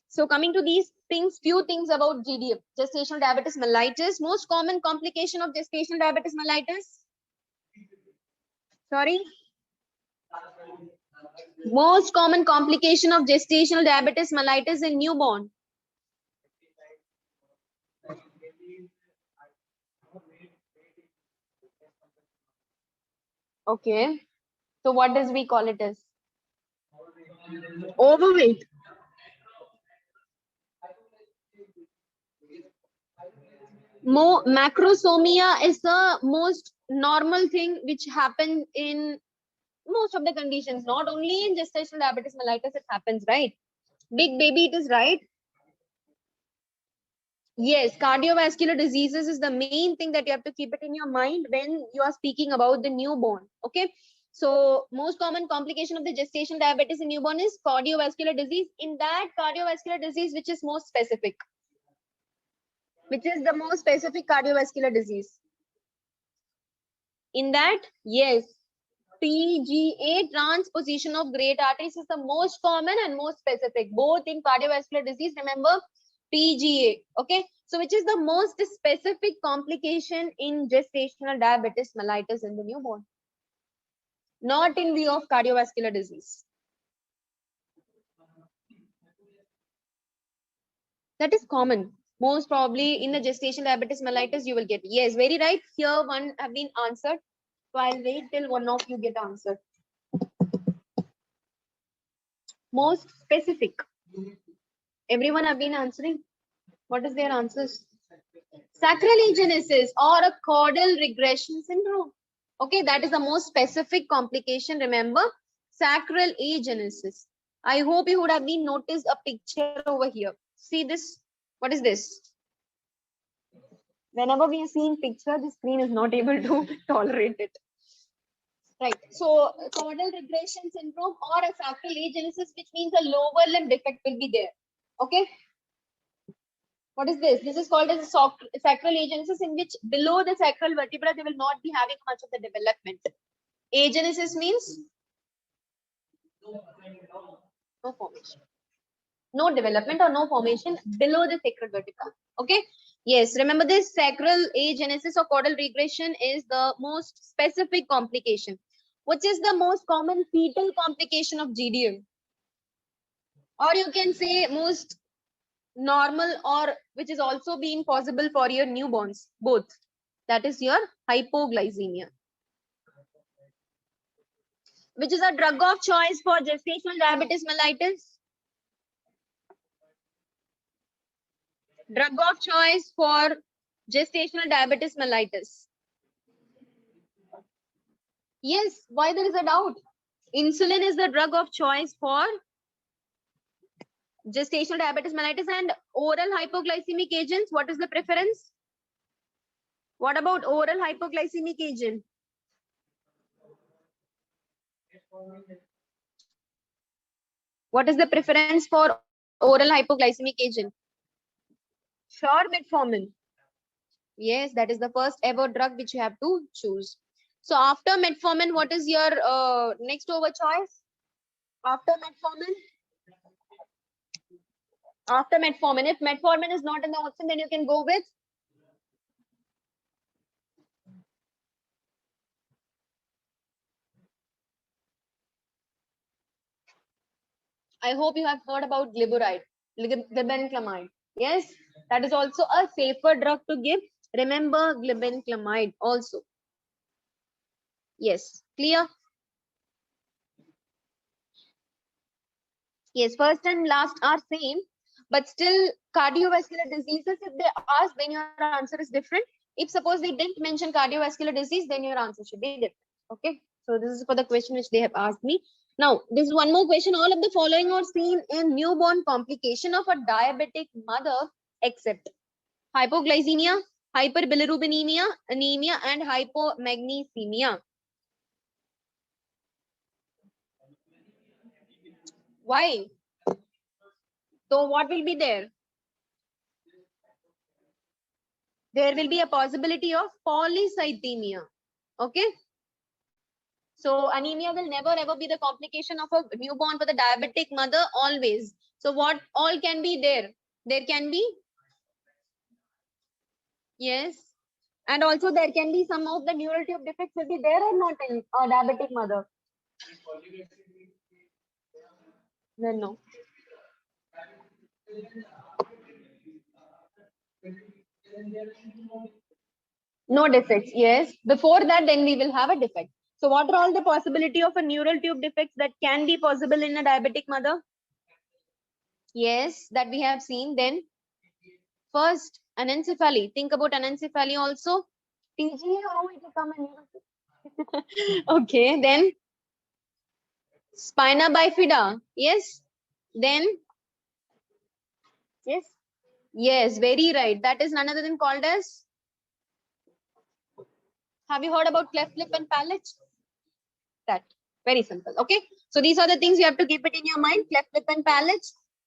so coming to these things, few things about GDM, gestational diabetes mellitus. Most common complication of gestational diabetes mellitus. Sorry. Most common complication of gestational diabetes mellitus in newborn. Okay. So what does we call it as? Overweight. Macrosomia is the most normal thing which happens in most of the conditions, not only in gestational diabetes mellitus, it happens, right? Big baby, it is right. Yes, cardiovascular diseases is the main thing that you have to keep it in your mind when you are speaking about the newborn. Okay. So most common complication of the gestational diabetes in newborn is cardiovascular disease. In that cardiovascular disease, which is most specific, which is the most specific cardiovascular disease. In that, yes, PGA transposition of great arteries is the most common and most specific, both in cardiovascular disease. Remember PGA, okay? So which is the most specific complication in gestational diabetes mellitus in the newborn, not in view of cardiovascular disease. That is common. Most probably in the gestational diabetes mellitus, you will get. Yes, very right. Here one have been answered. So I'll wait till one of you get answered. Most specific. Everyone have been answering. What is their answers? Sacral agenesis or a caudal regression syndrome. Okay, that is the most specific complication. Remember, sacral agenesis. I hope you would have been noticed a picture over here. See this? What is this? Whenever we are seeing picture, the screen is not able to tolerate it. Right. So caudal regression syndrome or a sacral agenesis, which means a lower limb defect will be there. Okay. What is this? This is called as a sacral agenesis, in which below the sacral vertebra, they will not be having much of the development. Agenesis means no formation. No development or no formation below the sacral vertebra. Okay. Yes. Remember this sacral agenesis or caudal regression is the most specific complication. Which is the most common fetal complication of GDM? or you can say most normal, or which is also being possible for your newborns, both. That is your hypoglycemia. Which is a drug of choice for gestational diabetes mellitus? Drug of choice for gestational diabetes mellitus. Yes, why there is a doubt? Insulin is the drug of choice for gestational diabetes mellitus, and oral hypoglycemic agents. What is the preference? What about oral hypoglycemic agent? What is the preference for oral hypoglycemic agent? Sure, metformin. Yes, that is the first ever drug which you have to choose. So after metformin, what is your next over choice? After metformin? After metformin. If metformin is not in the option, then you can go with I hope you have heard about glyburide, glibenclamide. Yes, that is also a safer drug to give. Remember glibenclamide also. Yes, clear? Yes, first and last are same, but still cardiovascular diseases, if they ask, then your answer is different. If suppose they didn't mention cardiovascular disease, then your answer should be different. Okay, so this is for the question which they have asked me. Now, this is one more question. All of the following are seen in newborn complication of a diabetic mother except hypoglycemia, hyperbilirubinemia, anemia, and hypomagnesemia. Why? So what will be there? There will be a possibility of polycythemia. Okay. So anemia will never ever be the complication of a newborn for the diabetic mother always. So what all can be there? There can be, yes. And also there can be some of the neural tube defects will be there or not in a diabetic mother. Then no. No defects. Yes. Before that, then we will have a defect. So what are all the possibility of a neural tube defects that can be possible in a diabetic mother? Yes, that we have seen. Then first, anencephaly. Think about anencephaly also. TG, how it will come and okay, then spina bifida. Yes. Then yes. Yes, very right. That is none other than called as. Have you heard about cleft lip and palate? That very simple. Okay. So these are the things you have to keep it in your mind: cleft lip and palate,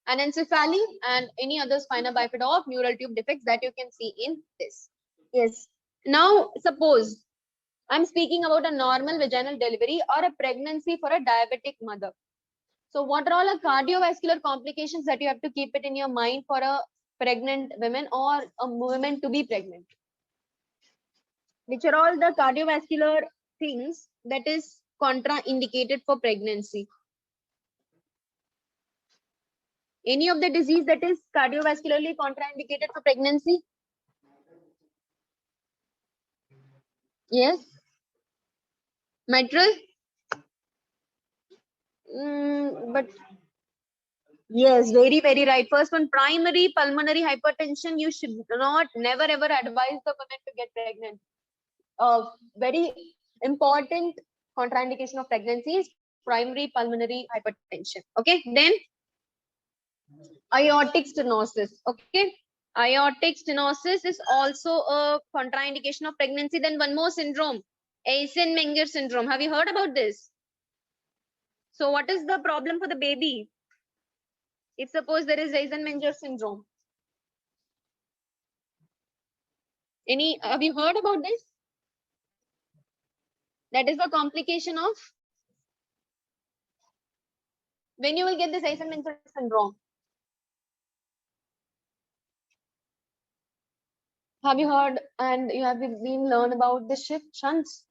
anencephaly, and any other spina bifida of neural tube defects that you can see in this. Yes. Now suppose I'm speaking about a normal vaginal delivery or a pregnancy for a diabetic mother. So what are all the cardiovascular complications that you have to keep it in your mind for a pregnant woman or a woman to be pregnant? Which are all the cardiovascular things that is contraindicated for pregnancy? Any of the disease that is cardiovascularly contraindicated for pregnancy? Yes. Mitral? But yes, very, very right. First one, primary pulmonary hypertension. You should not, never ever advise the women to get pregnant. Very important contraindication of pregnancy is primary pulmonary hypertension. Okay, then aortic stenosis. Okay, aortic stenosis is also a contraindication of pregnancy. Then one more syndrome, Eisenmenger syndrome. Have you heard about this? So what is the problem for the baby if suppose there is Eisenmenger syndrome? Any, have you heard about this? That is the complication of when you will get this Eisenmenger syndrome. Have you heard and you have been learned about the shift shunts?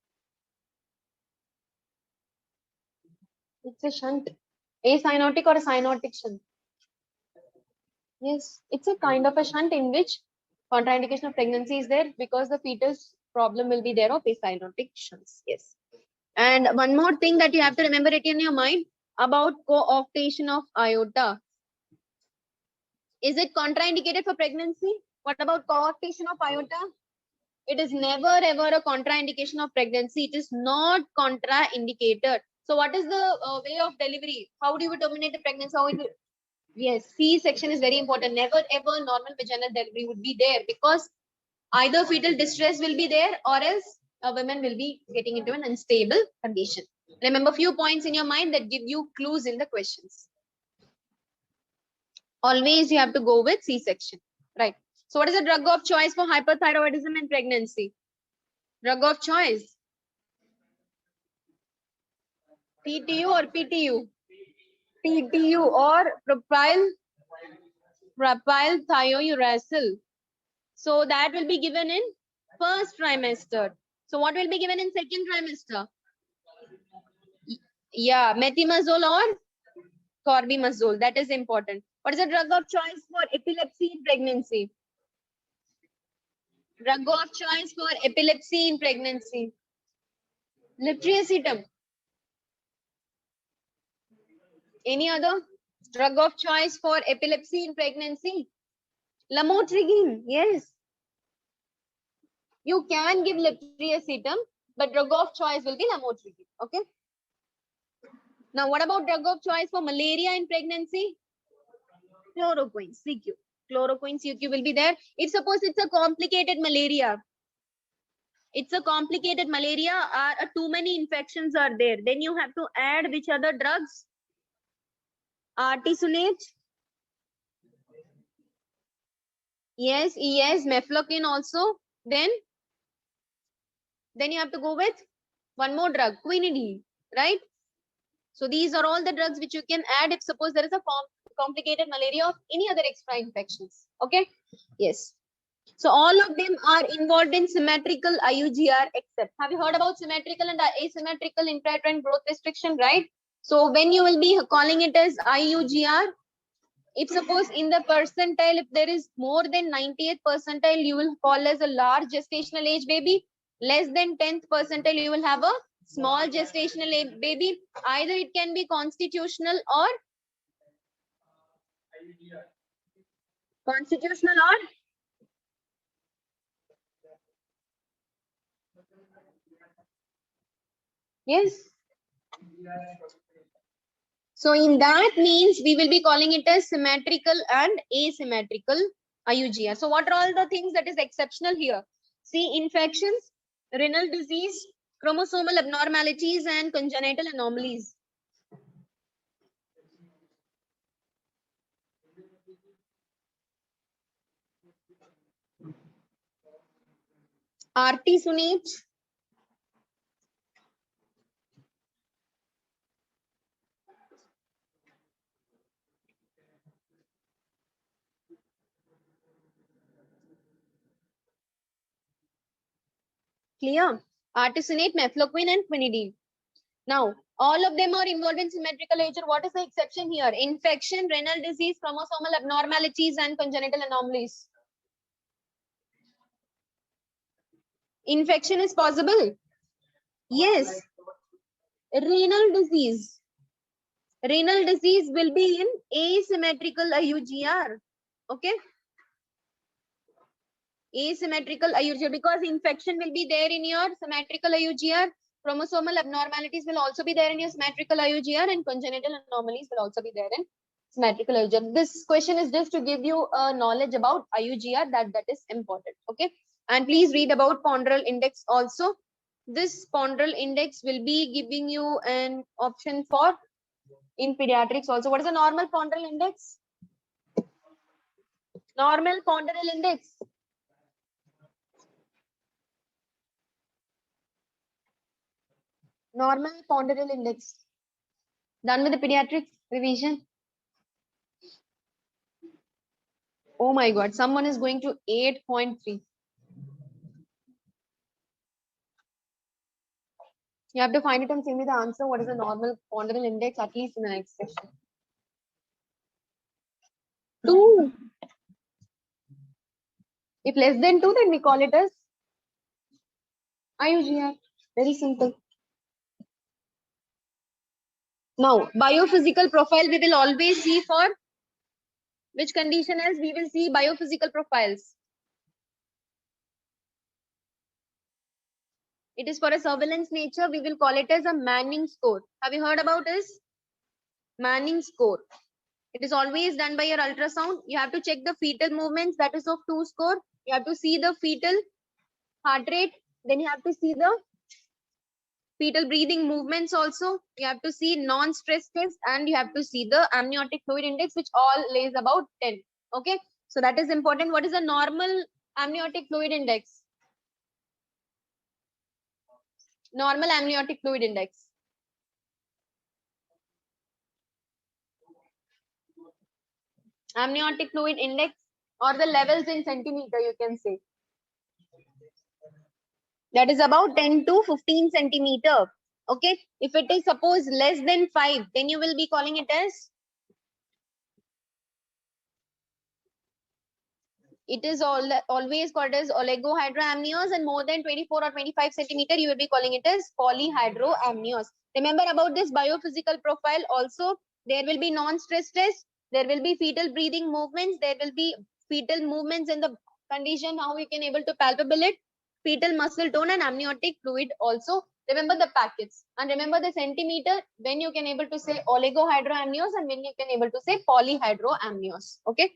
It's a shunt, a cyanotic or a cyanotic shunt. Yes, it's a kind of a shunt in which contraindication of pregnancy is there because the fetus problem will be there of acyanotic shunts. Yes. And one more thing that you have to remember it in your mind about cooptation of iota. Is it contraindicated for pregnancy? What about cooptation of iota? It is never ever a contraindication of pregnancy. It is not contraindicated. So what is the way of delivery? How do you terminate the pregnancy? How it will... Yes, C-section is very important. Never ever normal vaginal delivery would be there because either fetal distress will be there or else a woman will be getting into an unstable condition. Remember few points in your mind that give you clues in the questions. Always you have to go with C-section, right? So what is the drug of choice for hyperthyroidism in pregnancy? Drug of choice. PTU or PTU? PTU or propyl thiouracil. So that will be given in first trimester. So what will be given in second trimester? Yeah, methimazole or corbimazole. That is important. What is the drug of choice for epilepsy in pregnancy? Drug of choice for epilepsy in pregnancy. Levetiracetam. Any other drug of choice for epilepsy in pregnancy? Lamotrigine. Yes. You can give levetiracetam, but drug of choice will be lamotrigine. Okay. Now, what about drug of choice for malaria in pregnancy? Chloroquine, CQ. Chloroquine, CQ will be there. If suppose it's a complicated malaria, too many infections are there, then you have to add which other drugs? Artesunate. Yes, mefloquine also. Then you have to go with one more drug, quinidine, right? So these are all the drugs which you can add if suppose there is a complicated malaria or any other extra infections. Okay. Yes. So all of them are involved in symmetrical IUGR except. Have you heard about symmetrical and asymmetrical intrauterine growth restriction, right? So when you will be calling it as IUGR, if suppose in the percentile, if there is more than 90th percentile, you will call as a large gestational age baby. Less than 10th percentile, you will have a small gestational age baby. Either it can be constitutional or yes. So in that means we will be calling it as symmetrical and asymmetrical IUGR. So what are all the things that is exceptional here? See, infections, renal disease, chromosomal abnormalities and congenital anomalies. Artesunate. Clear? Artesunate, mefloquine and quinidine. Now, all of them are involved in symmetrical nature. What is the exception here? Infection, renal disease, chromosomal abnormalities and congenital anomalies. Infection is possible. Yes. Renal disease. Renal disease will be in asymmetrical IUGR. Okay. Asymmetrical IUGR because infection will be there in your symmetrical IUGR. Chromosomal abnormalities will also be there in your symmetrical IUGR and congenital anomalies will also be there in symmetrical IUGR. This question is just to give you a knowledge about IUGR that is important. Okay. And please read about ponderal index also. This ponderal index will be giving you an option for in pediatrics also. What is the normal ponderal index? Normal ponderal index. Normal ponderal index. Done with the pediatric revision. Oh my God, someone is going to 8.3. You have to find it and send me the answer. What is the normal ponderal index at least in the next session? 2. If less than 2, then we call it as IUGR. Very simple. Now, biophysical profile we will always see for which condition else we will see biophysical profiles. It is for a surveillance nature. We will call it as a Manning score. Have you heard about this? Manning score. It is always done by your ultrasound. You have to check the fetal movements, that is of 2 score. You have to see the fetal heart rate. Then you have to see the fetal breathing movements also. You have to see non-stress test, and you have to see the amniotic fluid index, which all lays about 10. Okay. So that is important. What is a normal amniotic fluid index? Normal amniotic fluid index. Amniotic fluid index, or the levels in centimeter, you can say. That is about 10 to 15 centimeter. Okay. If it is suppose less than 5, then you will be calling it as, it is always called as oligohydroamnios, and more than 24 or 25 centimeter, you will be calling it as polyhydroamnios. Remember about this biophysical profile also, there will be non-stress test, there will be fetal breathing movements, there will be fetal movements in the condition, how we can able to palpable it, fetal muscle tone and amniotic fluid also. Remember the packets, and remember the centimeter when you can able to say oligohydroamnios and when you can able to say polyhydroamnios. Okay.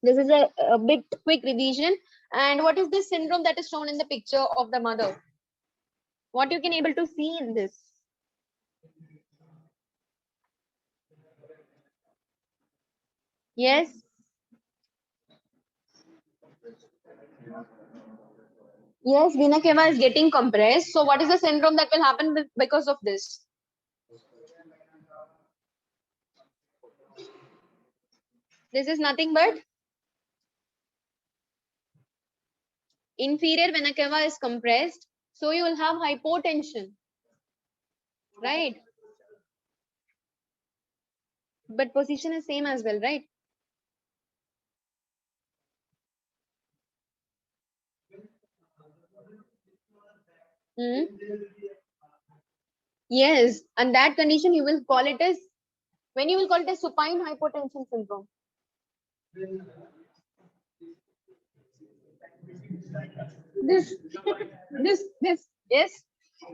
This is a bit quick revision. And what is this syndrome that is shown in the picture of the mother? What you can able to see in this? Yes. Yes, vena cava is getting compressed. So what is the syndrome that will happen because of this? This is nothing but inferior vena cava is compressed. So you will have hypotension, right? But position is same as well, right? Hmm? Yes, and that condition you will call it as, when you will call it as supine hypotension syndrome. This, this, yes.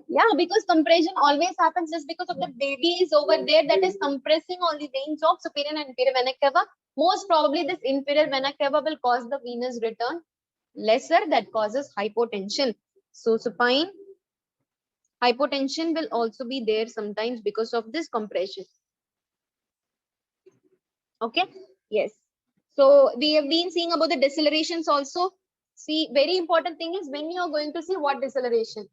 Yeah, because compression always happens just because of the baby is over there that is compressing all the veins of superior and inferior vena cava. Most probably this inferior vena cava will cause the venous return lesser, that causes hypotension. So supine hypotension will also be there sometimes because of this compression. Okay. Yes. So we have been seeing about the decelerations also. See, very important thing is when you are going to see what deceleration.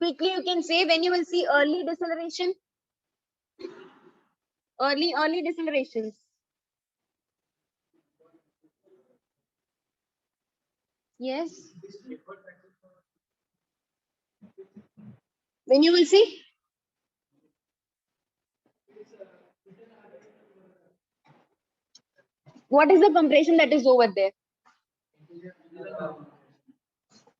Quickly you can say when you will see early deceleration. Early decelerations. Yes. When you will see. What is the compression that is over there?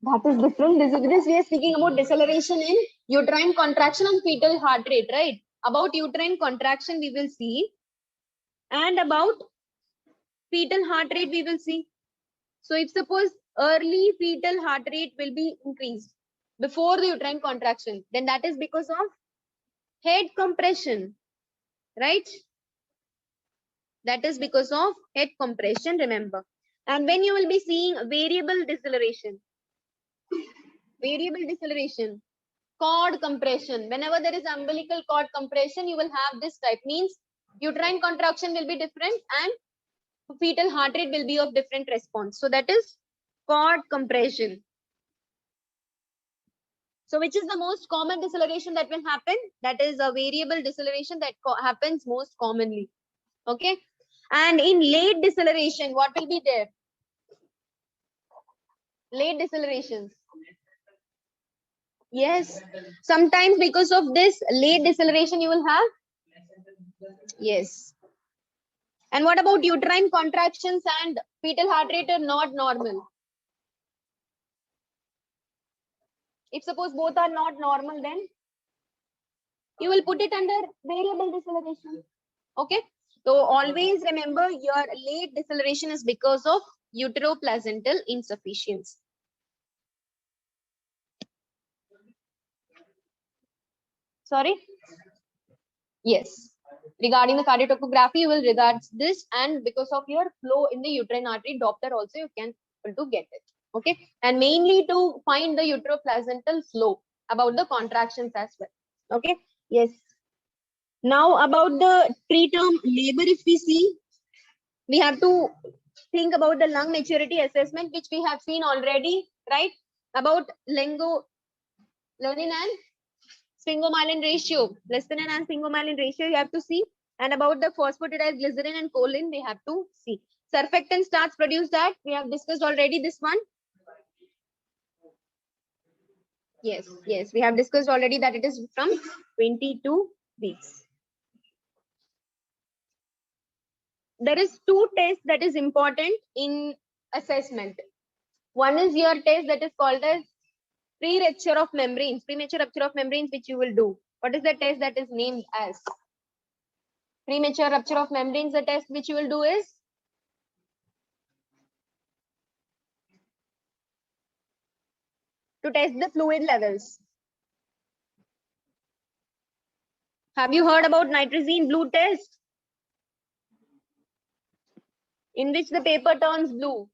That is different. This we are speaking about deceleration in uterine contraction and fetal heart rate, right? About uterine contraction we will see, and about fetal heart rate we will see. So if suppose early fetal heart rate will be increased before the uterine contraction, then that is because of head compression, right? That is because of head compression, remember. And when you will be seeing variable deceleration, cord compression, whenever there is umbilical cord compression, you will have this type, means uterine contraction will be different and fetal heart rate will be of different response. So that is cord compression. So which is the most common deceleration that will happen? That is a variable deceleration that happens most commonly. Okay. And in late deceleration, what will be there? Late decelerations. Yes. Sometimes because of this late deceleration, you will have. Yes. And what about uterine contractions and fetal heart rate are not normal? If suppose both are not normal, then you will put it under variable deceleration. Okay. So always remember your late deceleration is because of uteroplacental insufficiency. Sorry? Yes. Regarding the cardiotocography, you will regards this, and because of your flow in the uterine artery, Doppler also you can able to get it. Okay. And mainly to find the uteroplacental flow about the contractions as well. Okay. Yes. Now about the preterm labor, if we see, we have to think about the lung maturity assessment, which we have seen already, right? About learning and sphingomyelin ratio, Lesbian and sphingomyelin ratio, you have to see. And about the phosphatidylglycerin glycerin and choline, we have to see. Surfactant starts produce that. We have discussed already this one. Yes, yes, we have discussed already that it is from 22 weeks. There is two tests that is important in assessment. One is your test that is called as pre-rupture of membranes, premature rupture of membranes, which you will do. What is the test that is named as? Premature rupture of membranes, the test which you will do is to test the fluid levels. Have you heard about nitrazine blue test? In which the paper turns blue.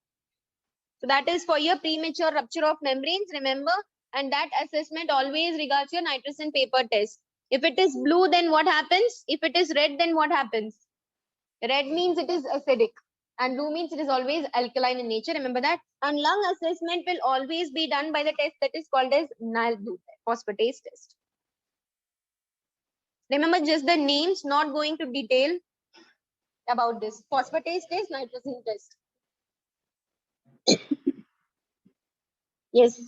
So that is for your premature rupture of membranes, remember? And that assessment always regards your nitrazine paper test. If it is blue, then what happens? If it is red, then what happens? Red means it is acidic and blue means it is always alkaline in nature. Remember that. And lung assessment will always be done by the test that is called as NAL blue phosphatase test. Remember just the names, not going to detail about this. Phosphatase test, nitrazine test. Yes.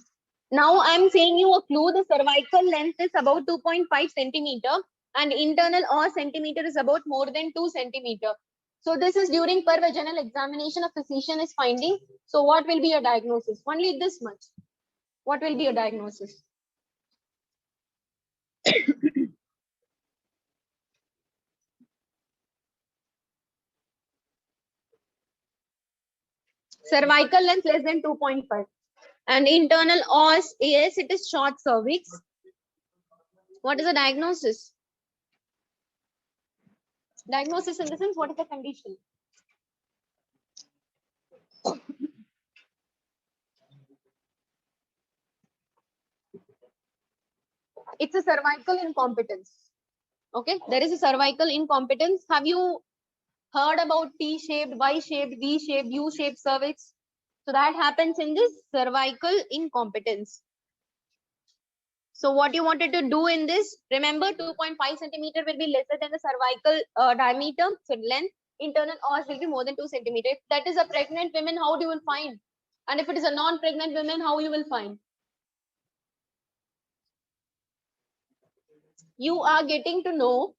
Now I'm saying you a clue. The cervical length is about 2.5 centimeter and internal or centimeter is about more than 2 centimeter. So this is during per vaginal examination a physician is finding. So what will be your diagnosis? Only this much. What will be your diagnosis? Cervical length less than 2.5 and internal os, yes, it is short cervix. What is the diagnosis? Diagnosis in the sense, what is the condition? It's a cervical incompetence. Okay, there is a cervical incompetence. Have you heard about T-shaped, Y-shaped, V-shaped, U-shaped cervix? So that happens in this cervical incompetence. So what you wanted to do in this, remember 2.5 centimeter will be lesser than the cervical diameter, so length, internal os will be more than 2 centimeter. If that is a pregnant woman, how you will find? And if it is a non-pregnant woman, how you will find? You are getting to know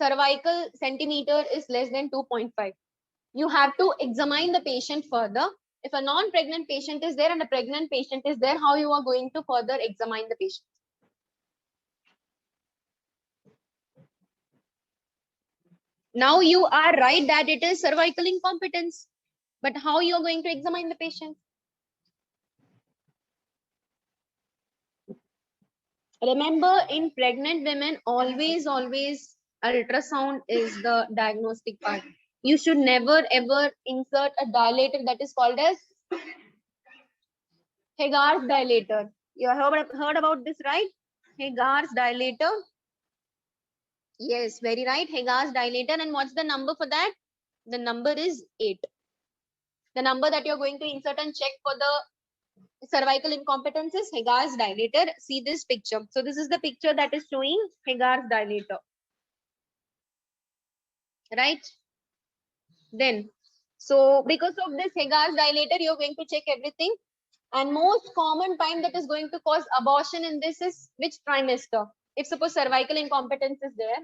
cervical centimeter is less than 2.5. You have to examine the patient further. If a non-pregnant patient is there and a pregnant patient is there, how you are going to further examine the patient? Now you are right that it is cervical incompetence, but how you are going to examine the patient? Remember, in pregnant women, always ultrasound is the diagnostic part. You should never ever insert a dilator that is called as Hagar's dilator. You have heard about this, right? Hagar's dilator. Yes, very right. Hagar's dilator. And what's the number for that? The number is 8. The number that you're going to insert and check for the cervical incompetence is Hagar's dilator. See this picture. So this is the picture that is showing Hagar's dilator. Right? Then, so because of this Hagar's dilator, you're going to check everything. And most common time that is going to cause abortion in this is which trimester? If suppose cervical incompetence is there.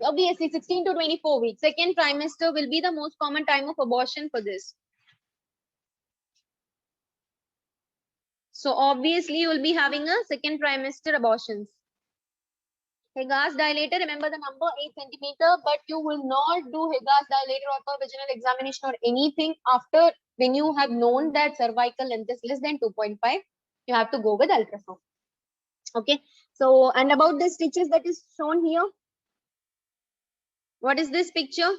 Obviously, 16 to 24 weeks. Second trimester will be the most common time of abortion for this. So obviously, you will be having a second trimester abortions. Hagar's dilator, remember the number 8 centimeter, but you will not do Hagar's dilator or vaginal examination or anything after when you have known that cervical length is less than 2.5. You have to go with ultrasound. Okay. So, and about the stitches that is shown here, what is this picture?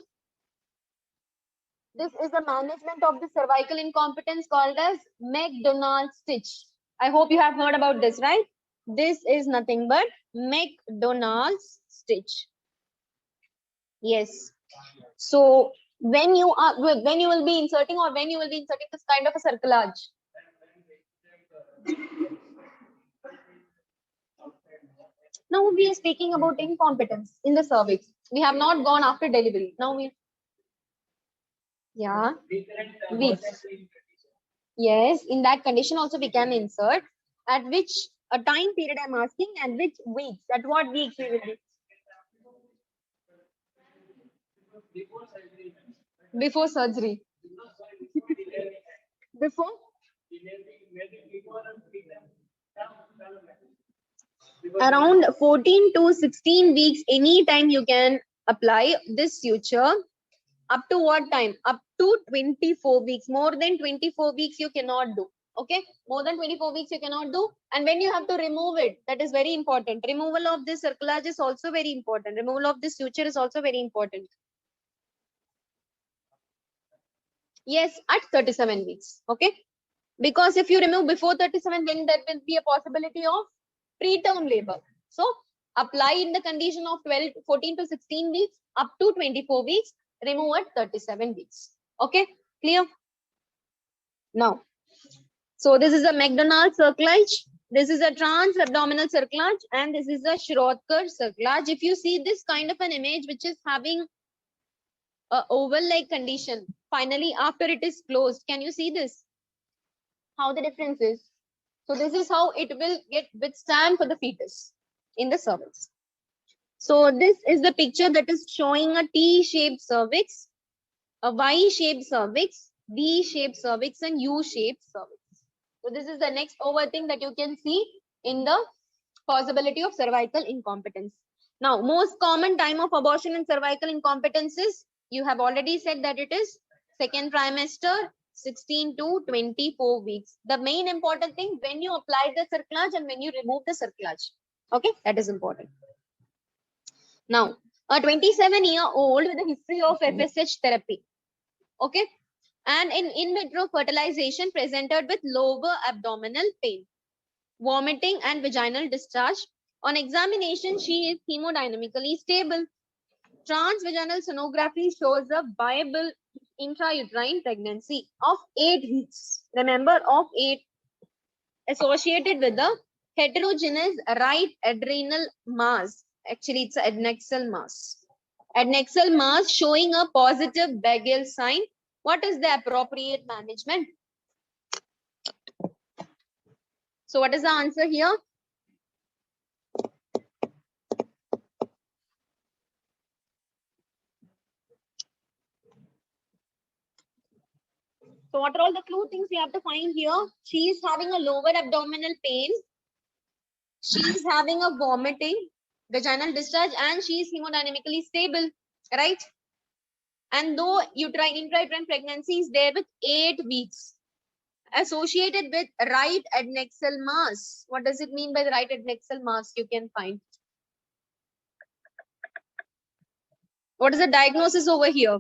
This is the management of the cervical incompetence called as McDonald stitch. I hope you have heard about this, right? This is nothing but McDonald's stitch. Yes. So when you will be inserting this kind of a cerclage. Now we are speaking about incompetence in the cervix. We have not gone after delivery. Now we weeks. Yes, in that condition also we can insert. At which a time period I'm asking, and which weeks? At what weeks we will be? Before surgery. Before? Around 14 to 16 weeks, anytime you can apply this suture. Up to what time? Up to 24 weeks. More than 24 weeks you cannot do. Okay, more than 24 weeks you cannot do. And when you have to remove it, that is very important. Removal of this cerclage is also very important. Removal of this suture is also very important. Yes, at 37 weeks. Okay, because if you remove before 37, then there will be a possibility of preterm labor. So apply in the condition of 14 to 16 weeks up to 24 weeks, remove at 37 weeks. Okay, clear? Now, so this is a McDonald cerclage, this is a trans-abdominal cerclage, and this is a Schroeder cerclage. If you see this kind of an image which is having a oval-like condition, finally after it is closed, can you see this? How the difference is? So this is how it will get withstand for the fetus in the cervix. So this is the picture that is showing a T-shaped cervix, a Y-shaped cervix, D-shaped cervix, and U-shaped cervix. So this is the next over thing that you can see in the possibility of cervical incompetence. Now, most common time of abortion in cervical incompetence is, you have already said that it is second trimester, 16 to 24 weeks. The main important thing, when you apply the cerclage and when you remove the cerclage. Okay, that is important. Now, a 27-year-old with a history of FSH therapy. Okay, and in vitro fertilization presented with lower abdominal pain, vomiting, and vaginal discharge. On examination, she is hemodynamically stable. Transvaginal sonography shows a viable intrauterine pregnancy of 8 weeks. Remember, of 8, associated with the heterogeneous right adrenal mass. Actually, it's an adnexal mass. Adnexal mass showing a positive Begel sign. What is the appropriate management? So what is the answer here? So what are all the clue things we have to find here? She is having a lower abdominal pain. She is having a vomiting, vaginal discharge, and she is hemodynamically stable, right? And though intrauterine pregnancy is there with 8 weeks, associated with right adnexal mass. What does it mean by the right adnexal mass? You can find. What is the diagnosis over here?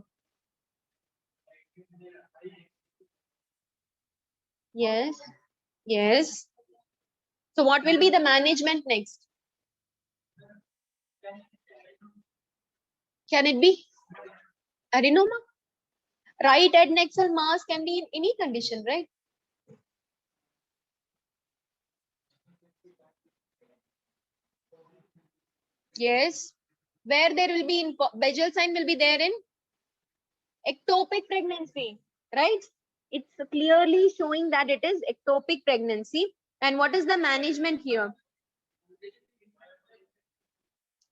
Yes. Yes. So what will be the management next? Can it be adenoma? Right adnexal mass can be in any condition, right? Yes. Where there will be in Begel sign will be there in ectopic pregnancy, right? It's clearly showing that it is ectopic pregnancy. And what is the management here?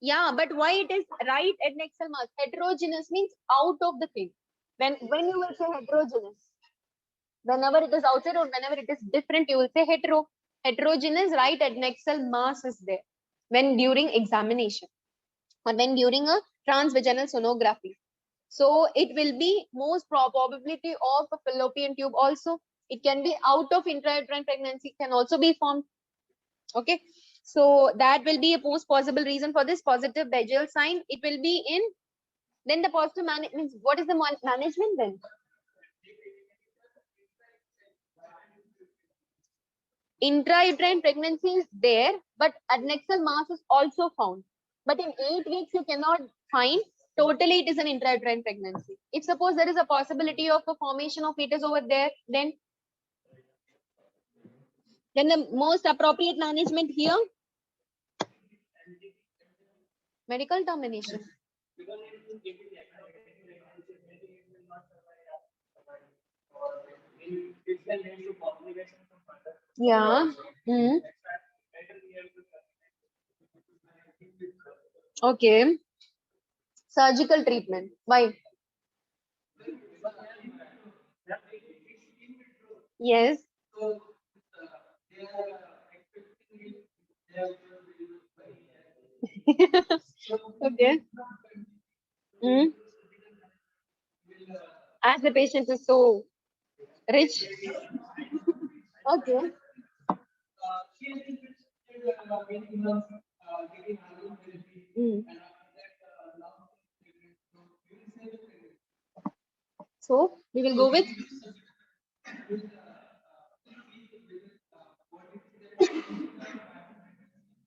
Yeah, but why it is right adnexal mass? Heterogeneous means out of the thing. When you will say heterogeneous, whenever it is outside or whenever it is different, you will say hetero. Heterogeneous right adnexal mass is there when during examination or when during a transvaginal sonography. So it will be most probability of a fallopian tube also. It can be out of intrauterine pregnancy, can also be formed. Okay. So that will be a most possible reason for this positive Begel sign. It will be in, then the positive means what is the management then? Intrauterine pregnancy is there, but adnexal mass is also found. But in 8 weeks, you cannot find totally it is an intrauterine pregnancy. If suppose there is a possibility of a formation of fetus over there, then the most appropriate management here, medical termination. Yeah. Hmm. Okay. Surgical treatment. Why? Yes. Okay. Hmm. As the patient is so rich. Okay. Hmm. So we will go with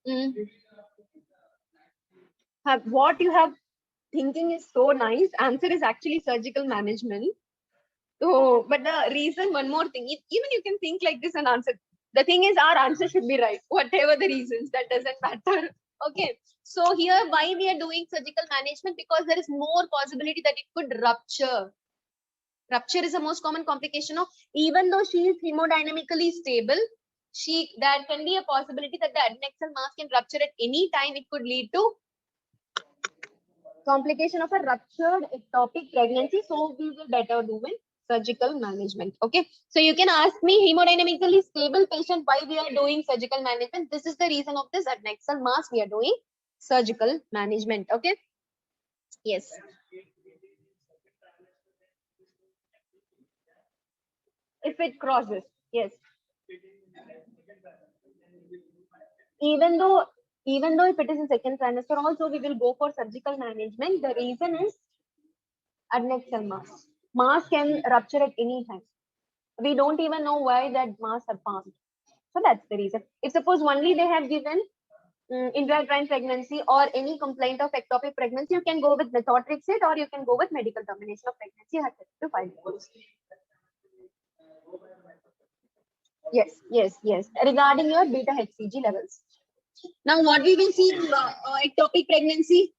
mm, what you have thinking is so nice. Answer is actually surgical management. So, but the reason, one more thing, even you can think like this and answer. The thing is, our answer should be right, whatever the reasons. That doesn't matter. Okay. So here, why we are doing surgical management? Because there is more possibility that it could rupture. Rupture is the most common complication of, even though she is hemodynamically stable, there can be a possibility that the adnexal mass can rupture at any time. It could lead to complication of a ruptured ectopic pregnancy. So we will better do with surgical management. Okay. So you can ask me, hemodynamically stable patient, why we are doing surgical management. This is the reason of this adnexal mass we are doing surgical management. Okay. Yes. If it crosses, yes. Even though if it is in second trimester also, we will go for surgical management. The reason is adnexal mass. Mass can rupture at any time. We don't even know why that mass have formed. So that's the reason. If suppose only they have given intrauterine pregnancy or any complaint of ectopic pregnancy, you can go with methotrexate or you can go with medical termination of pregnancy. You have to find those. Yes, yes, yes. Regarding your beta HCG levels. Now, what we will see in ectopic pregnancy,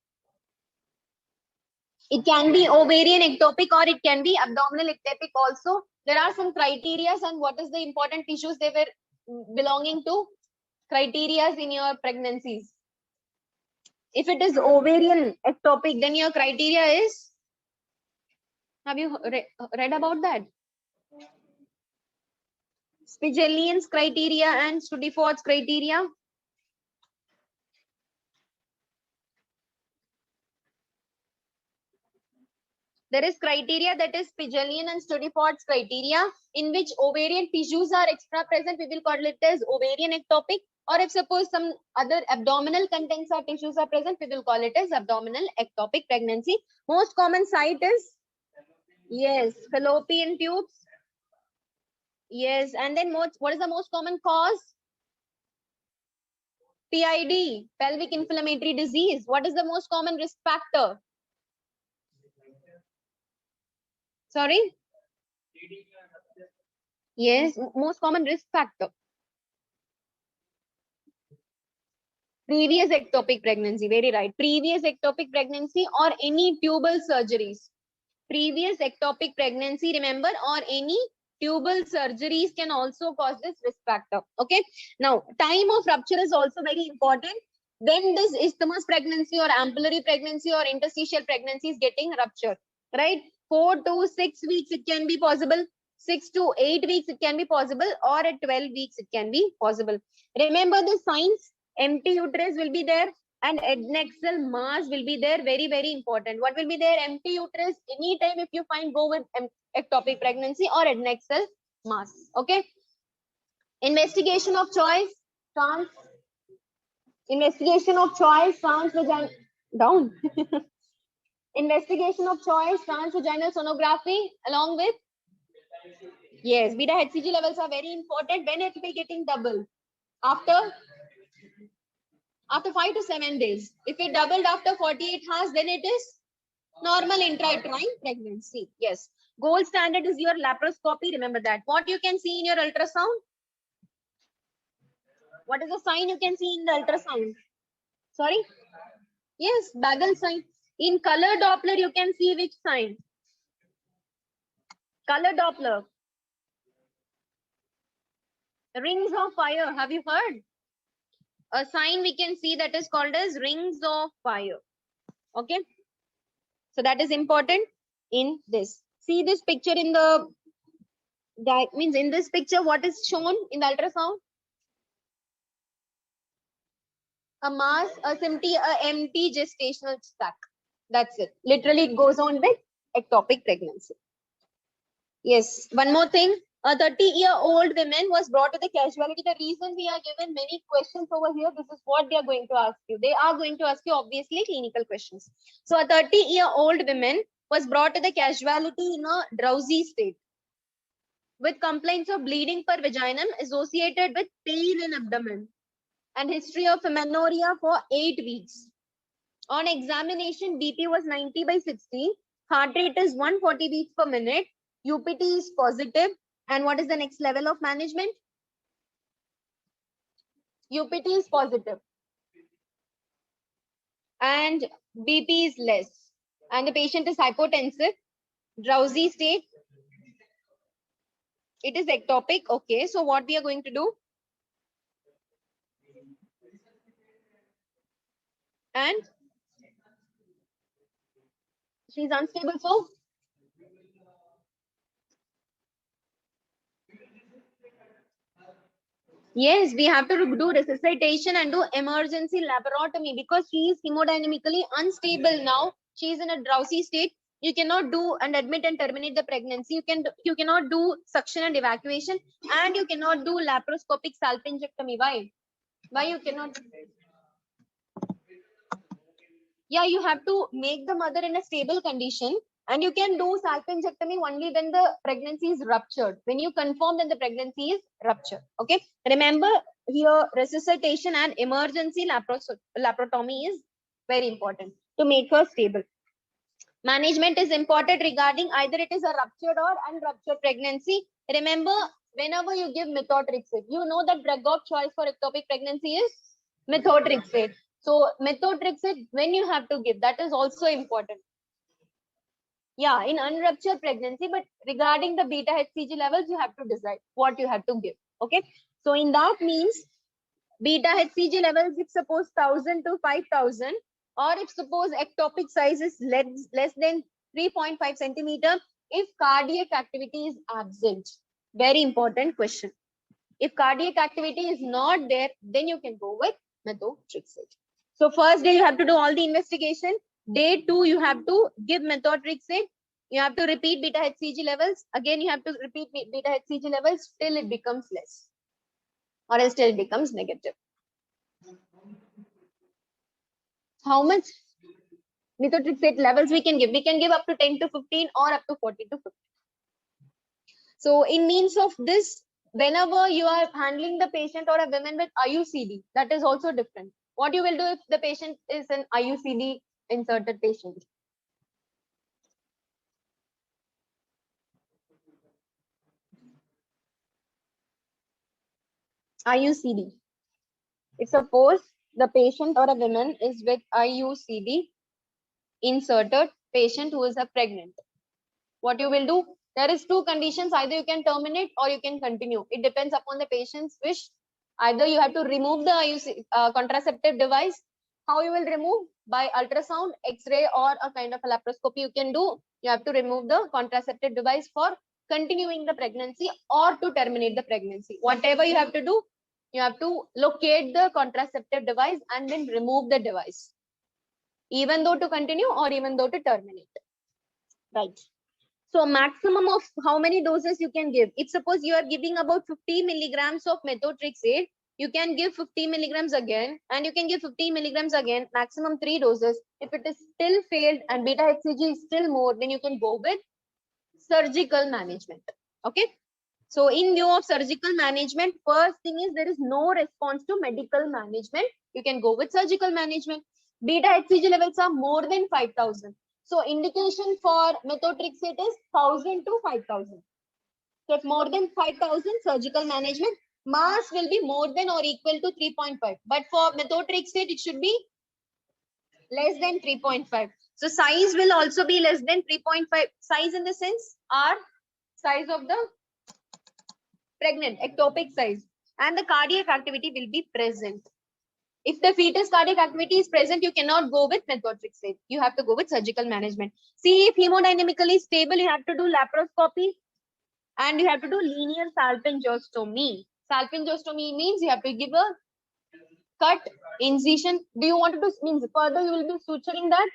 it can be ovarian ectopic or it can be abdominal ectopic also. There are some criteria and what is the important tissues they were belonging to, criteria in your pregnancies. If it is ovarian ectopic, then your criteria is, have you read about that? Spigelian's criteria and Studiford's criteria. There is criteria that is Spigelian and Studiford's criteria, in which ovarian tissues are extra present. We will call it as ovarian ectopic. Or if suppose some other abdominal contents or tissues are present, we will call it as abdominal ectopic pregnancy. Most common site is, yes, fallopian tubes. Yes, and then what is the most common cause? PID, pelvic inflammatory disease. What is the most common risk factor? Sorry? Yes, most common risk factor. Previous ectopic pregnancy, very right. Previous ectopic pregnancy or any tubal surgeries. Previous ectopic pregnancy, remember, or any tubal surgeries can also cause this risk factor. Okay. Now, time of rupture is also very important. then this isthmus pregnancy or ampullary pregnancy or interstitial pregnancy is getting ruptured, right? 4 to 6 weeks it can be possible, 6 to 8 weeks it can be possible, or at 12 weeks it can be possible. Remember the signs, empty uterus will be there and adnexal mass will be there. Very, very important. What will be there? Empty uterus. Anytime if you find, go with ectopic pregnancy or adnexal mass. Okay. Investigation of choice, investigation of choice, transvaginal, down. Investigation of choice, transvaginal sonography, along with, yes, beta HCG levels are very important. When it will be getting double? After 5 to 7 days. If it doubled after 48 hours, then it is normal intrauterine pregnancy. Yes. Gold standard is your laparoscopy. Remember that. What you can see in your ultrasound? What is the sign you can see in the ultrasound? Sorry? Yes, Bagel sign. In color Doppler, you can see which sign? Color Doppler. Rings of fire. Have you heard? A sign we can see that is called as rings of fire. Okay. So that is important in this. See this picture in the, that means in this picture, what is shown in the ultrasound? A mass, a empty gestational sac. That's it. Literally, it goes on with ectopic pregnancy. Yes. One more thing. A 30-year-old woman was brought to the casualty. The reason we are given many questions over here, this is what they are going to ask you. They are going to ask you, obviously, clinical questions. So a 30-year-old woman was brought to the casualty in a drowsy state with complaints of bleeding per vaginum associated with pain in abdomen and history of amenorrhea for 8 weeks. On examination, BP was 90 by 60, heart rate is 140 beats per minute, UPT is positive, and what is the next level of management? UPT is positive, and BP is less, and the patient is hypotensive, drowsy state. It is ectopic. Okay, so what we are going to do? And she's unstable, so yes, we have to do resuscitation and do emergency laparotomy because she is hemodynamically unstable now. She is in a drowsy state. You cannot do and admit and terminate the pregnancy. You cannot do suction and evacuation, and you cannot do laparoscopic salpingectomy. Why you cannot? Yeah, you have to make the mother in a stable condition, and you can do salpingectomy only when the pregnancy is ruptured. When you confirm that the pregnancy is ruptured. Okay. Remember here, resuscitation and emergency laparotomy is very important to make her stable. Management is important regarding either it is a ruptured or unruptured pregnancy. Remember, whenever you give methotrexate, you know that drug of choice for ectopic pregnancy is methotrexate. So methotrexate, when you have to give, that is also important. Yeah, in unruptured pregnancy, but regarding the beta HCG levels, you have to decide what you have to give. Okay. So in that means beta HCG levels, if suppose 1000 to 5000, or if suppose ectopic size is less than 3.5 centimeter, if cardiac activity is absent. Very important question. If cardiac activity is not there, then you can go with methotrexate. So first day you have to do all the investigation. Day 2 you have to give methotrexate. You have to repeat beta HCG levels. Again you have to repeat beta HCG levels till it becomes less, or else till it becomes negative. How much methotrexate levels we can give? We can give up to 10 to 15 or up to 40 to 50. So in means of this, whenever you are handling the patient or a woman with IUCD, that is also different. What you will do if the patient is an IUCD inserted patient? IUCD. If suppose the patient or a woman is with IUCD inserted patient who is a pregnant, what you will do? There is two conditions. Either you can terminate or you can continue. It depends upon the patient's wish. Either you have to remove the IUC, contraceptive device, How you will remove? By ultrasound, X-ray, or a kind of a laparoscopy you can do. You have to remove the contraceptive device for continuing the pregnancy or to terminate the pregnancy. Whatever you have to do, you have to locate the contraceptive device and then remove the device, even though to continue or even though to terminate. Right. So maximum of how many doses you can give? If suppose you are giving about 50 milligrams of methotrexate, you can give 50 milligrams again, and you can give 50 milligrams again, maximum 3 doses. If it is still failed and beta HCG is still more, then you can go with surgical management. Okay. So in view of surgical management, first thing is there is no response to medical management. You can go with surgical management. Beta HCG levels are more than 5,000. So indication for methotrexate is 1,000 to 5,000. So if more than 5,000, surgical management. Mass will be more than or equal to 3.5. But for methotrexate, it should be less than 3.5. So size will also be less than 3.5. Size in the sense are size of the pregnant, ectopic size. And the cardiac activity will be present. If the fetus cardiac activity is present, you cannot go with methotrexate. You have to go with surgical management. See, if hemodynamically stable, you have to do laparoscopy and you have to do linear salpingostomy. Salpingostomy means you have to give a cut, incision. Do you want to do, means further you will be suturing that?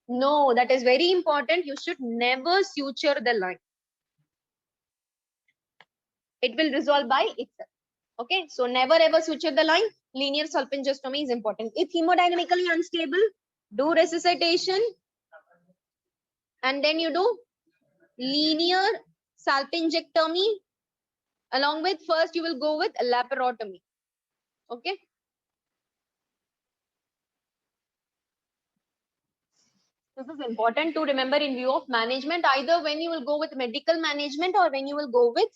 No, that is very important. You should never suture the line. It will resolve by itself. Okay, so never ever suture the line. Linear salpingostomy is important. If hemodynamically unstable, do resuscitation and then you do linear salpingectomy. Along with first you will go with laparotomy. Okay. This is important to remember in view of management, either when you will go with medical management or when you will go with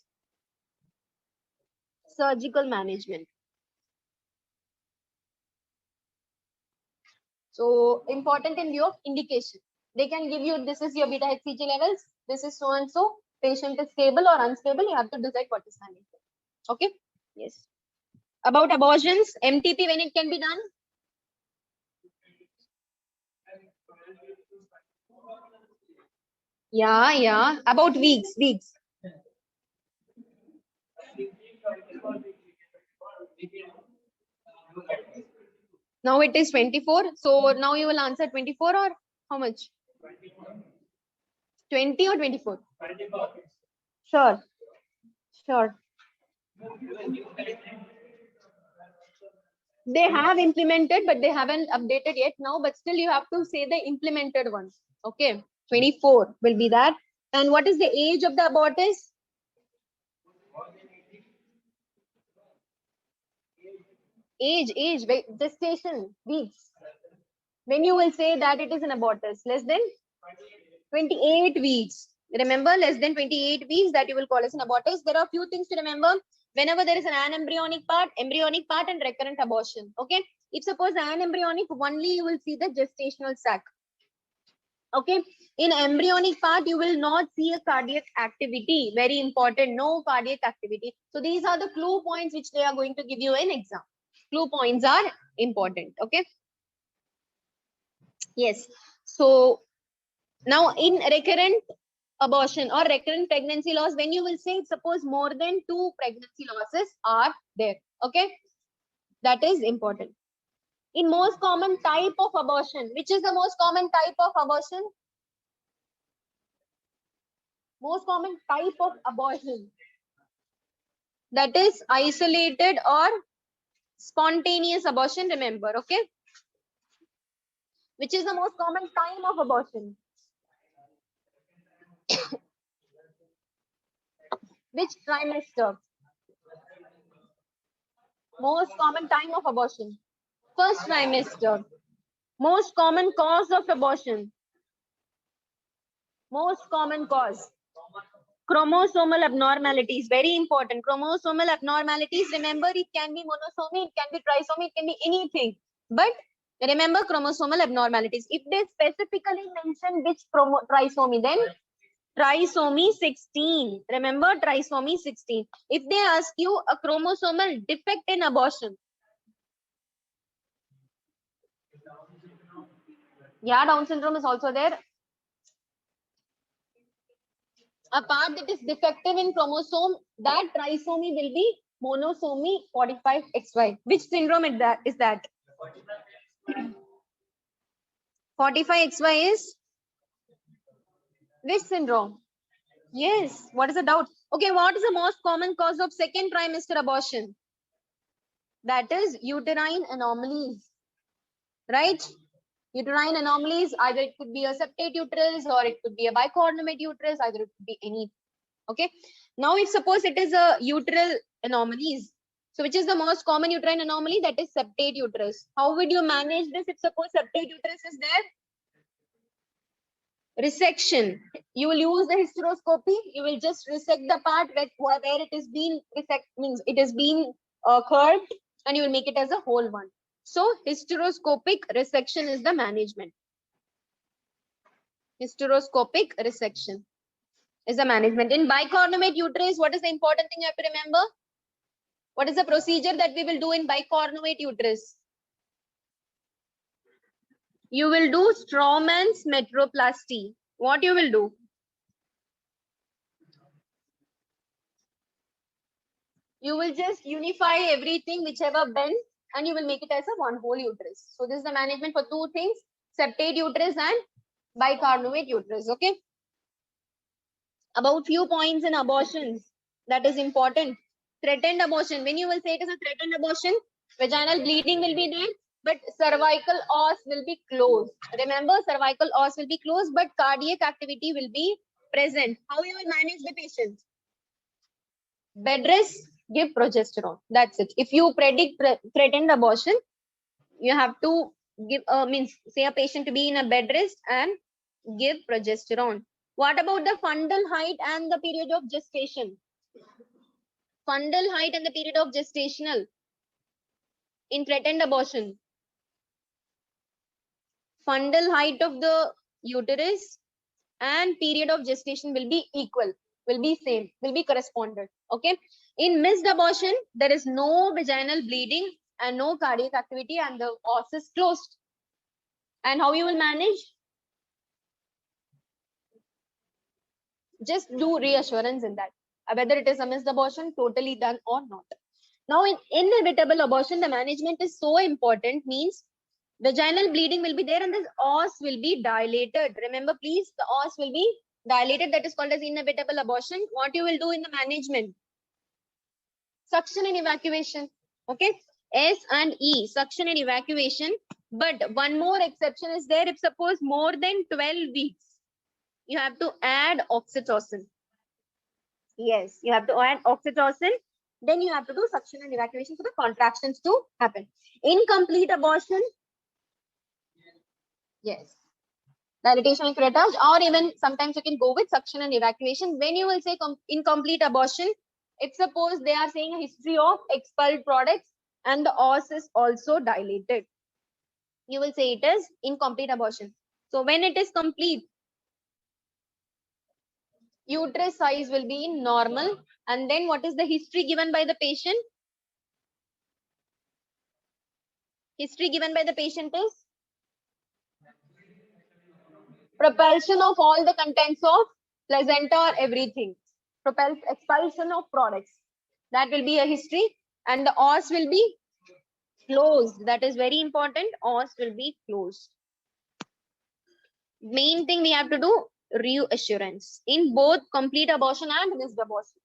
surgical management. So important in view of indication. They can give you, this is your beta HCG levels, this is so and so, patient is stable or unstable, you have to decide what is management. Okay. Yes. About abortions, MTP, when it can be done? Yeah. About weeks. Now it is 24. So now you will answer 24 or how much? 20 or 24? Sure. They have implemented, but they haven't updated yet now. But still, you have to say the implemented ones. Okay. 24 will be that. And what is the age of the abortus? Age, gestation, weeks. When you will say that it is an abortus, less than 28 weeks. Remember, less than 28 weeks that you will call as an abortus. There are a few things to remember. Whenever there is an embryonic part and recurrent abortion. Okay. If suppose embryonic, only you will see the gestational sac. Okay. In embryonic part, you will not see a cardiac activity. Very important. No cardiac activity. So these are the clue points which they are going to give you in exam. Clue points are important. Okay. Yes. So now in recurrent abortion or recurrent pregnancy loss, when you will say, suppose more than 2 pregnancy losses are there. Okay. That is important. In most common type of abortion, which is the most common type of abortion? Most common type of abortion. That is isolated or spontaneous abortion, remember. Okay. Which is the most common time of abortion? Which trimester? Most common time of abortion? First trimester. Most common cause of abortion? Most common cause? Chromosomal abnormalities. Very important. Chromosomal abnormalities. Remember, it can be monosomy, it can be trisomy, it can be anything. But remember chromosomal abnormalities. If they specifically mention which trisomy, then trisomy 16. Remember trisomy 16. If they ask you a chromosomal defect in abortion, Yeah, Down syndrome is also there. A part that is defective in chromosome, that trisomy will be monosomy 45XY. Which syndrome is that? 45XY is which syndrome? Yes. What is the doubt? Okay, what is the most common cause of second trimester abortion? That is uterine anomalies, right? Uterine anomalies, either it could be a septate uterus or it could be a bicoordinate uterus, either it could be any. Okay. Now, if suppose it is a uteral anomalies, so which is the most common uterine anomaly? That is septate uterus. How would you manage this if suppose septate uterus is there? Resection. You will use the hysteroscopy. You will just resect the part where it is being resect, means it is being curved, and you will make it as a whole one. So hysteroscopic resection is the management. Hysteroscopic resection is the management. In bicornuate uterus, what is the important thing you have to remember? What is the procedure that we will do in bicornuate uterus? You will do Straumann's metroplasty. What you will do? You will just unify everything, whichever bends, and you will make it as a one whole uterus. So this is the management for two things, septate uterus and bicornuate uterus. Okay. About few points in abortions that is important. Threatened abortion. When you will say it is a threatened abortion, vaginal bleeding will be there, but cervical os will be closed. Remember, cervical os will be closed, but cardiac activity will be present. How you will manage the patient? Bed rest, give progesterone. That's it. If you predict threatened abortion, you have to give means say a patient to be in a bed rest and give progesterone. What about the fundal height and the period of gestation? Fundal height and the period of gestational in threatened abortion. Fundal height of the uterus and period of gestation will be equal, will be same, will be correspondent. Okay. In missed abortion, there is no vaginal bleeding and no cardiac activity, and the os is closed. And how you will manage? Just do reassurance in that, whether it is a missed abortion, totally done or not. Now, in inevitable abortion, the management is so important, means vaginal bleeding will be there and the os will be dilated. Remember, please, the os will be dilated. That is called as inevitable abortion. What you will do in the management? Suction and evacuation. Okay. S and E, suction and evacuation. But one more exception is there. If suppose more than 12 weeks, you have to add oxytocin. Yes, you have to add oxytocin. Then you have to do suction and evacuation for the contractions to happen. Incomplete abortion. Yes. Dilatation and curettage, or even sometimes you can go with suction and evacuation. When you will say incomplete abortion, if suppose they are saying a history of expelled products and the os is also dilated, you will say it is incomplete abortion. So when it is complete, uterus size will be normal. And then what is the history given by the patient? History given by the patient is propulsion of all the contents of placenta or everything. Expulsion of products. That will be a history. And the os will be closed. That is very important. Os will be closed. Main thing we have to do, reassurance in both complete abortion and missed abortion.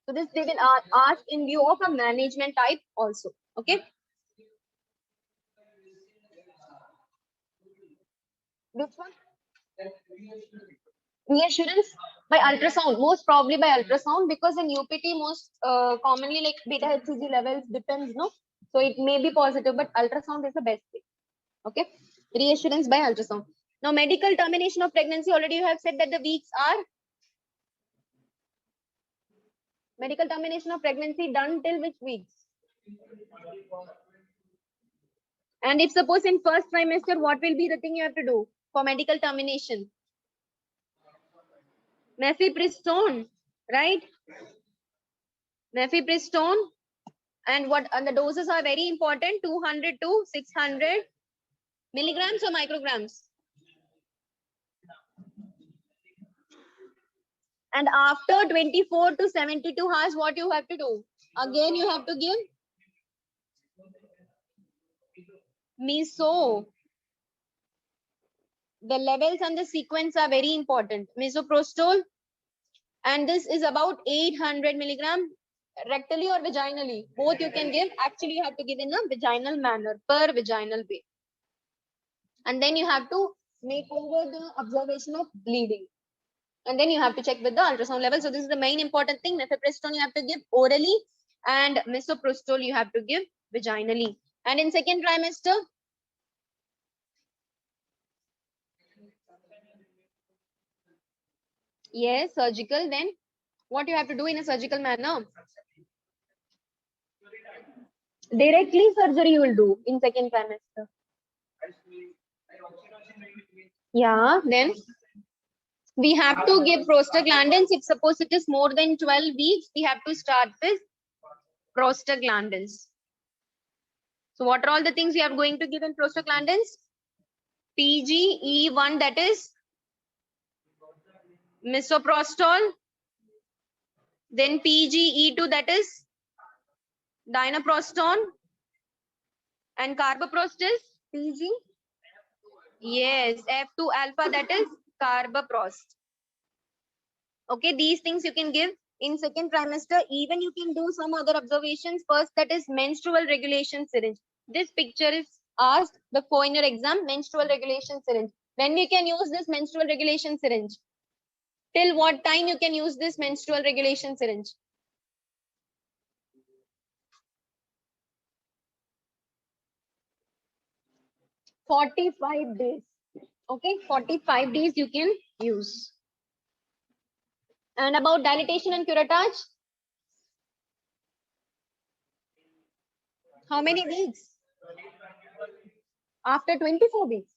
So this they will ask in view of a management type also. Okay. Which one? Reassurance by ultrasound, most probably by ultrasound, because in UPT most commonly like beta HCG levels depends, no? So it may be positive, but ultrasound is the best way. Okay. Reassurance by ultrasound. Now, medical termination of pregnancy, already you have said that the weeks are medical termination of pregnancy done till which weeks? And if suppose in first trimester, what will be the thing you have to do for medical termination? Mifepristone, right? Mifepristone. And what and the doses are very important, 200 to 600 milligrams or micrograms? And after 24 to 72 hours, what you have to do? Again, you have to give meso. The levels and the sequence are very important. Misoprostol, and this is about 800 milligram rectally or vaginally. Both you can give. Actually, you have to give in a vaginal manner, per vaginal way. And then you have to make over the observation of bleeding. And then you have to check with the ultrasound level. So this is the main important thing. Mifepristone you have to give orally, and misoprostol you have to give vaginally. And in second trimester, yes, surgical. Then what you have to do in a surgical manner? Directly surgery you will do in second trimester. Yeah, then we have to give prostaglandins. If suppose it is more than 12 weeks, we have to start with prostaglandins. So what are all the things we are going to give in prostaglandins? PGE1, that is misoprostol. Then PGE2, that is dinoprostone. And carboprost is PG. Yes, F2 alpha, that is carboprost. Okay, these things you can give in second trimester. Even you can do some other observations first, that is menstrual regulation syringe. This picture is asked before in your exam, menstrual regulation syringe. When we can use this menstrual regulation syringe? Till what time you can use this menstrual regulation syringe? "45 days. Okay, 45 days you can use. And about dilatation and curettage? How many weeks? After 24 weeks.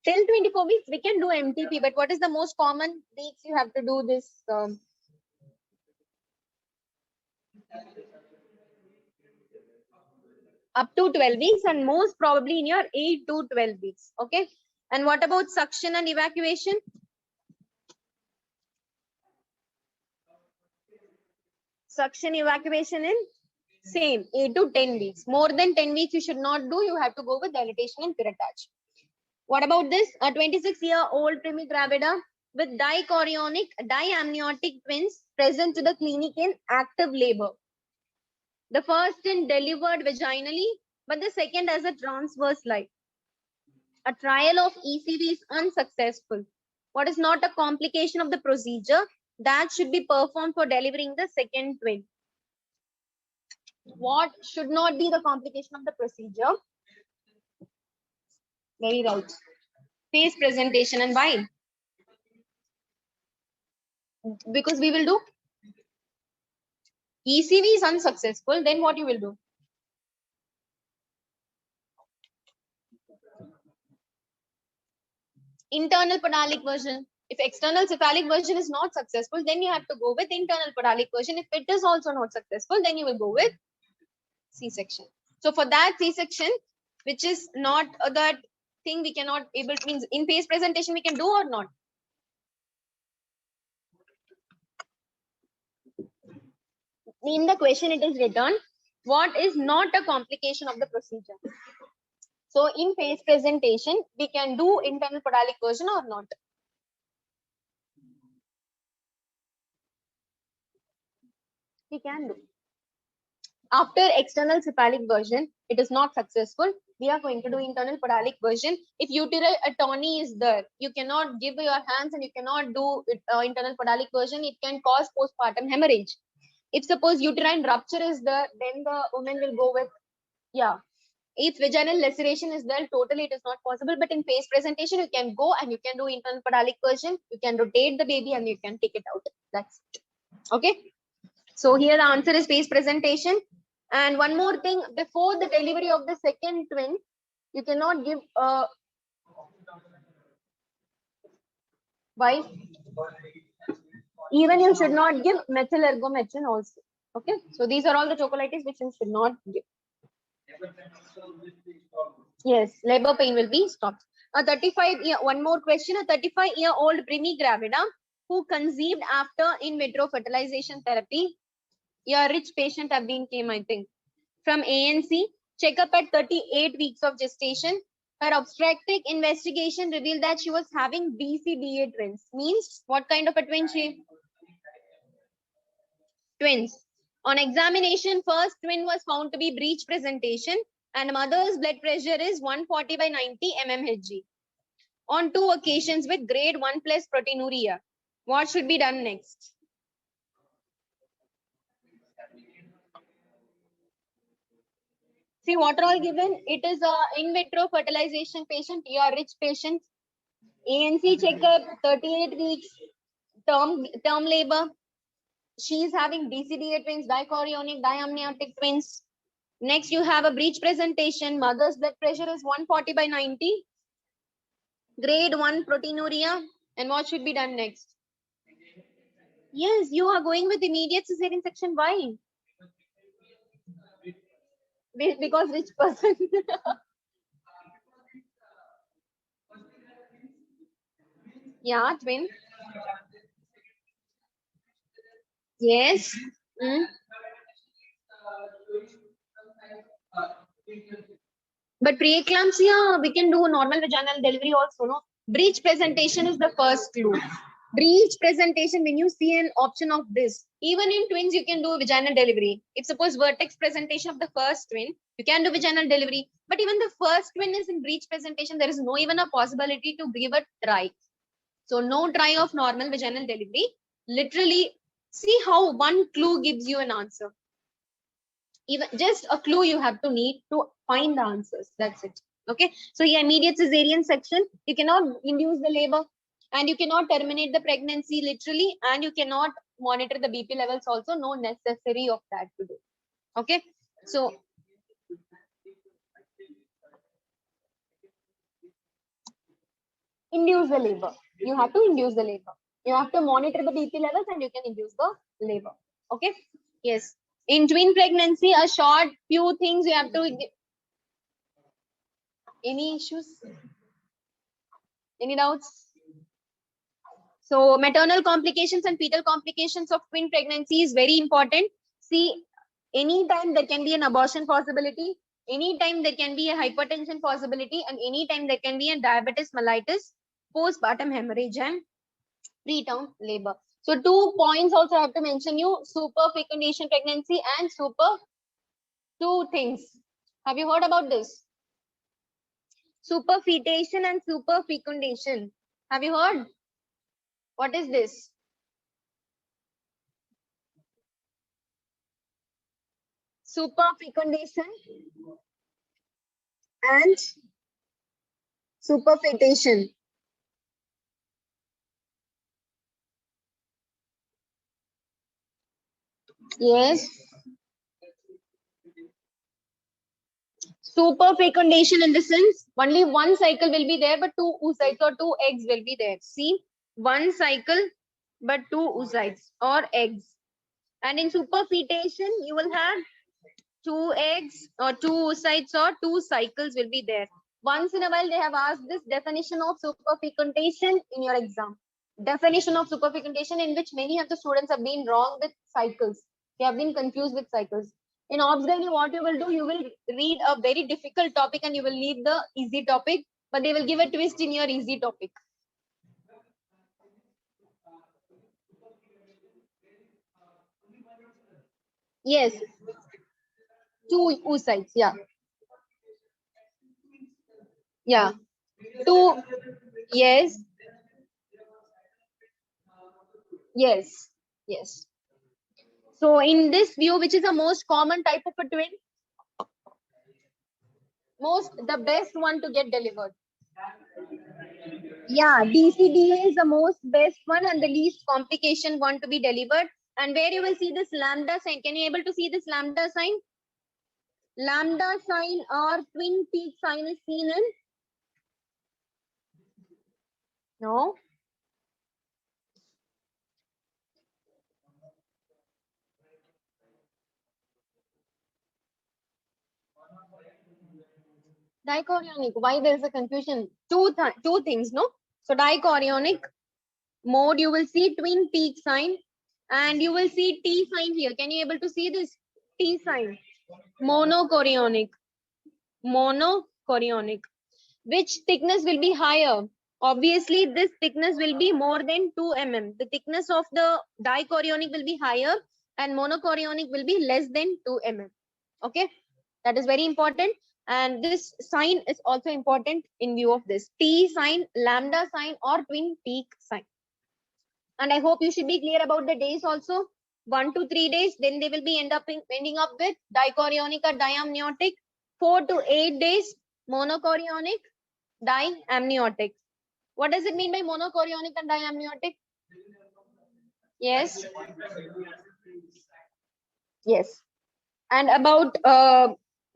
Till 24 weeks, we can do MTP, but what is the most common weeks you have to do this? Up to 12 weeks, and most probably in your 8 to 12 weeks. Okay. And what about suction and evacuation? Suction evacuation in same 8 to 10 weeks. More than 10 weeks you should not do. You have to go with dilatation and curettage. What about this? A 26-year-old primigravida with dichorionic diamniotic twins present to the clinic in active labor. The first in delivered vaginally, but the second as a transverse line. A trial of ECV is unsuccessful. What is not a complication of the procedure that should be performed for delivering the second twin? What should not be the complication of the procedure? Very right. Phase presentation. And why? Because we will do ECV is unsuccessful, then what you will do? Internal podalic version. If external cephalic version is not successful, then you have to go with internal podalic version. If it is also not successful, then you will go with C-section. So for that C-section, which is not that thing we cannot able to, means in phase presentation we can do or not? In the question it is written, what is not a complication of the procedure? So in phase presentation, we can do internal podalic version or not? We can do. After external cephalic version, it is not successful. We are going to do internal podalic version. If uterine atony is there, you cannot give your hands and you cannot do internal podalic version. It can cause postpartum hemorrhage. If suppose uterine rupture is there, then the woman will go with, yeah. If vaginal laceration is there, totally it is not possible. But in phase presentation, you can go and you can do internal podalic version. You can rotate the baby and you can take it out. That's it. Okay. So here the answer is phase presentation. And one more thing, before the delivery of the second twin, you cannot give why? Even you should not give methyl ergometrin also. Okay. So these are all the chocolates which you should not give. Yes, labor pain will be stopped. A 35-year, one more question. A 35-year-old primigravida who conceived after in vitro fertilization therapy. Your rich patient have been came, I think, from ANC. Checkup at 38 weeks of gestation. Her obstetric investigation revealed that she was having BCDA twins. Means what kind of a twin she? Twins. On examination, first twin was found to be breech presentation and mother's blood pressure is 140 by 90 mmHg. On 2 occasions with grade 1 plus proteinuria. What should be done next? See what are all given? It is a in vitro fertilization patient, your rich patient. ANC checkup, 38 weeks, term labor. She is having BCDA twins, dichorionic, diamniotic twins. Next, you have a breech presentation. Mother's blood pressure is 140 by 90. Grade 1 proteinuria. And what should be done next? Yes, you are going with immediate cesarean section. Why? Because rich person. Yeah, twin. Yes. Mm. But preeclampsia, we can do normal vaginal delivery also, no? Breech presentation is the first clue. Breech presentation, when you see an option of this, even in twins, you can do vaginal delivery. If suppose vertex presentation of the first twin, you can do vaginal delivery. But even the first twin is in breech presentation, there is no even a possibility to give a try. So no try of normal vaginal delivery. Literally, see how one clue gives you an answer. Even just a clue you have to need to find the answers. That's it. Okay. So yeah, immediate cesarean section, you cannot induce the labor and you cannot terminate the pregnancy literally, and you cannot monitor the BP levels also. No necessary of that to do. Okay. So induce the labor. You have to induce the labor. You have to monitor the BP levels and you can induce the labor. Okay. Yes. In twin pregnancy, a short few things you have to. Any issues? Any doubts? So maternal complications and fetal complications of twin pregnancy is very important. See, anytime there can be an abortion possibility, anytime there can be a hypertension possibility, and anytime there can be a diabetes mellitus, postpartum hemorrhage, and preterm labor. So 2 points also I have to mention you: super fecundation pregnancy and super 2 things. Have you heard about this? Superfetation and super fecundation. Have you heard? What is this? Superfecundation and superfetation. Yes. Superfecundation in the sense only one cycle will be there, but 2 oocytes or 2 eggs will be there. See, one cycle, but 2 oocytes or eggs. And in superfetation, you will have 2 eggs or 2 oocytes or 2 cycles will be there. Once in a while, they have asked this definition of superfecundation in your exam. Definition of superfecundation, in which many of the students have been wrong with cycles. They have been confused with cycles. In Obs Daily, what you will do, you will read a very difficult topic and you will leave the easy topic, but they will give a twist in your easy topic. Yes, 2 oocytes. Yeah, yeah. 2. Yes, yes, yes. So in this view, which is the most common type of a twin? The best one to get delivered. Yeah, BCDA is the most best one and the least complication one to be delivered. And where you will see this lambda sign. Can you able to see this lambda sign? Lambda sign or twin peak sign is seen in? No. Dichorionic. Why there is a confusion? Two things, no? So dichorionic Mode, you will see twin peak sign, and you will see T sign here. Can you able to see this T sign? Monochorionic. Monochorionic. Which thickness will be higher? Obviously, this thickness will be more than 2 mm. The thickness of the dichorionic will be higher and monochorionic will be less than 2 mm. Okay, that is very important. And this sign is also important in view of this T sign, lambda sign, or twin peak sign. And I hope you should be clear about the days also. 1 to 3 days, then they will be ending up with dichorionic or diamniotic. 4 to 8 days, monochorionic, diamniotic. What does it mean by monochorionic and diamniotic? Yes. Yes. And about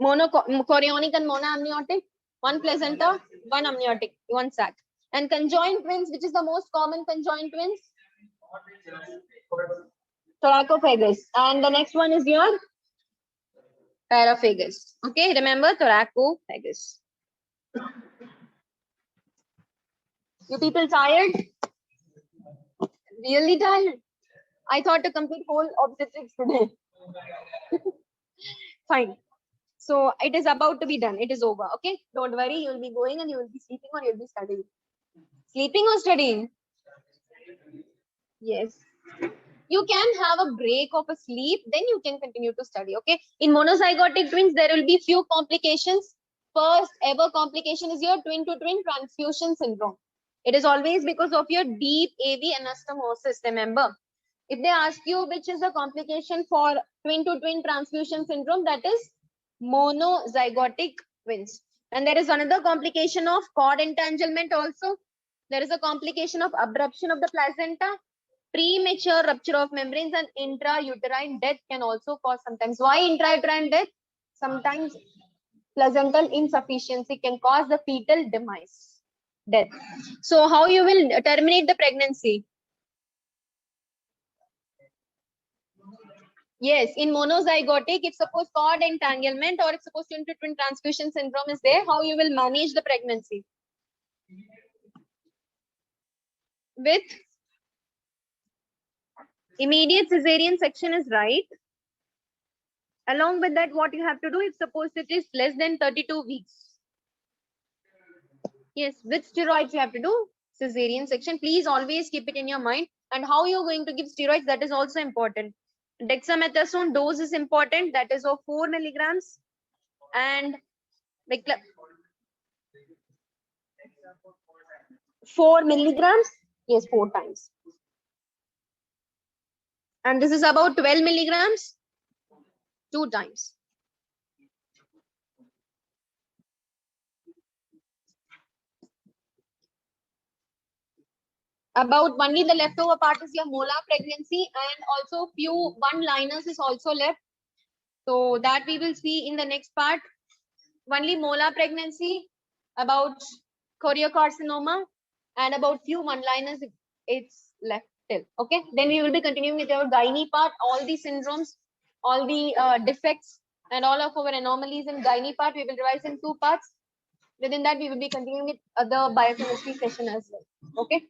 monochorionic and monoamniotic, one placenta, one amniotic, one sac. And conjoined twins, which is the most common conjoined twins? Thoracophagus. And the next one is your paraphagus. Okay, remember thoracophagus. You people tired? Really tired? I thought to complete whole obstetrics today. Fine. So it is about to be done. It is over. Okay. Don't worry. You'll be going and you will be sleeping or you'll be studying. Sleeping or studying? Yes. You can have a break of a sleep, then you can continue to study. Okay. In monozygotic twins, there will be few complications. First ever complication is your twin to twin transfusion syndrome. It is always because of your deep AV anastomosis. Remember, if they ask you which is the complication for twin to twin transfusion syndrome, that is monozygotic twins. And there is another complication of cord entanglement also. There is a complication of abruption of the placenta. Premature rupture of membranes and intrauterine death can also cause sometimes. Why intrauterine death? Sometimes placental insufficiency can cause the fetal demise, death. So how you will terminate the pregnancy? Yes, in monozygotic, if suppose cord entanglement or if suppose twin to twin transfusion syndrome is there, how you will manage the pregnancy? With immediate cesarean section is right. Along with that, what you have to do if suppose it is less than 32 weeks. Yes, with steroids you have to do cesarean section. Please always keep it in your mind. And how you're going to give steroids, that is also important. Dexamethasone dose is important. That is of 4 milligrams. And like 4 milligrams. Yes, 4 times. And this is about 12 milligrams. 2 times. About only the leftover part is your molar pregnancy, and also few one-liners is also left. So that we will see in the next part. Only molar pregnancy, about choriocarcinoma, and about few one-liners it's left till. Okay, then we will be continuing with our gynae part, all the syndromes, all the defects, and all of our anomalies in gynae part. We will revise in 2 parts. Within that, we will be continuing with other biochemistry session as well. Okay.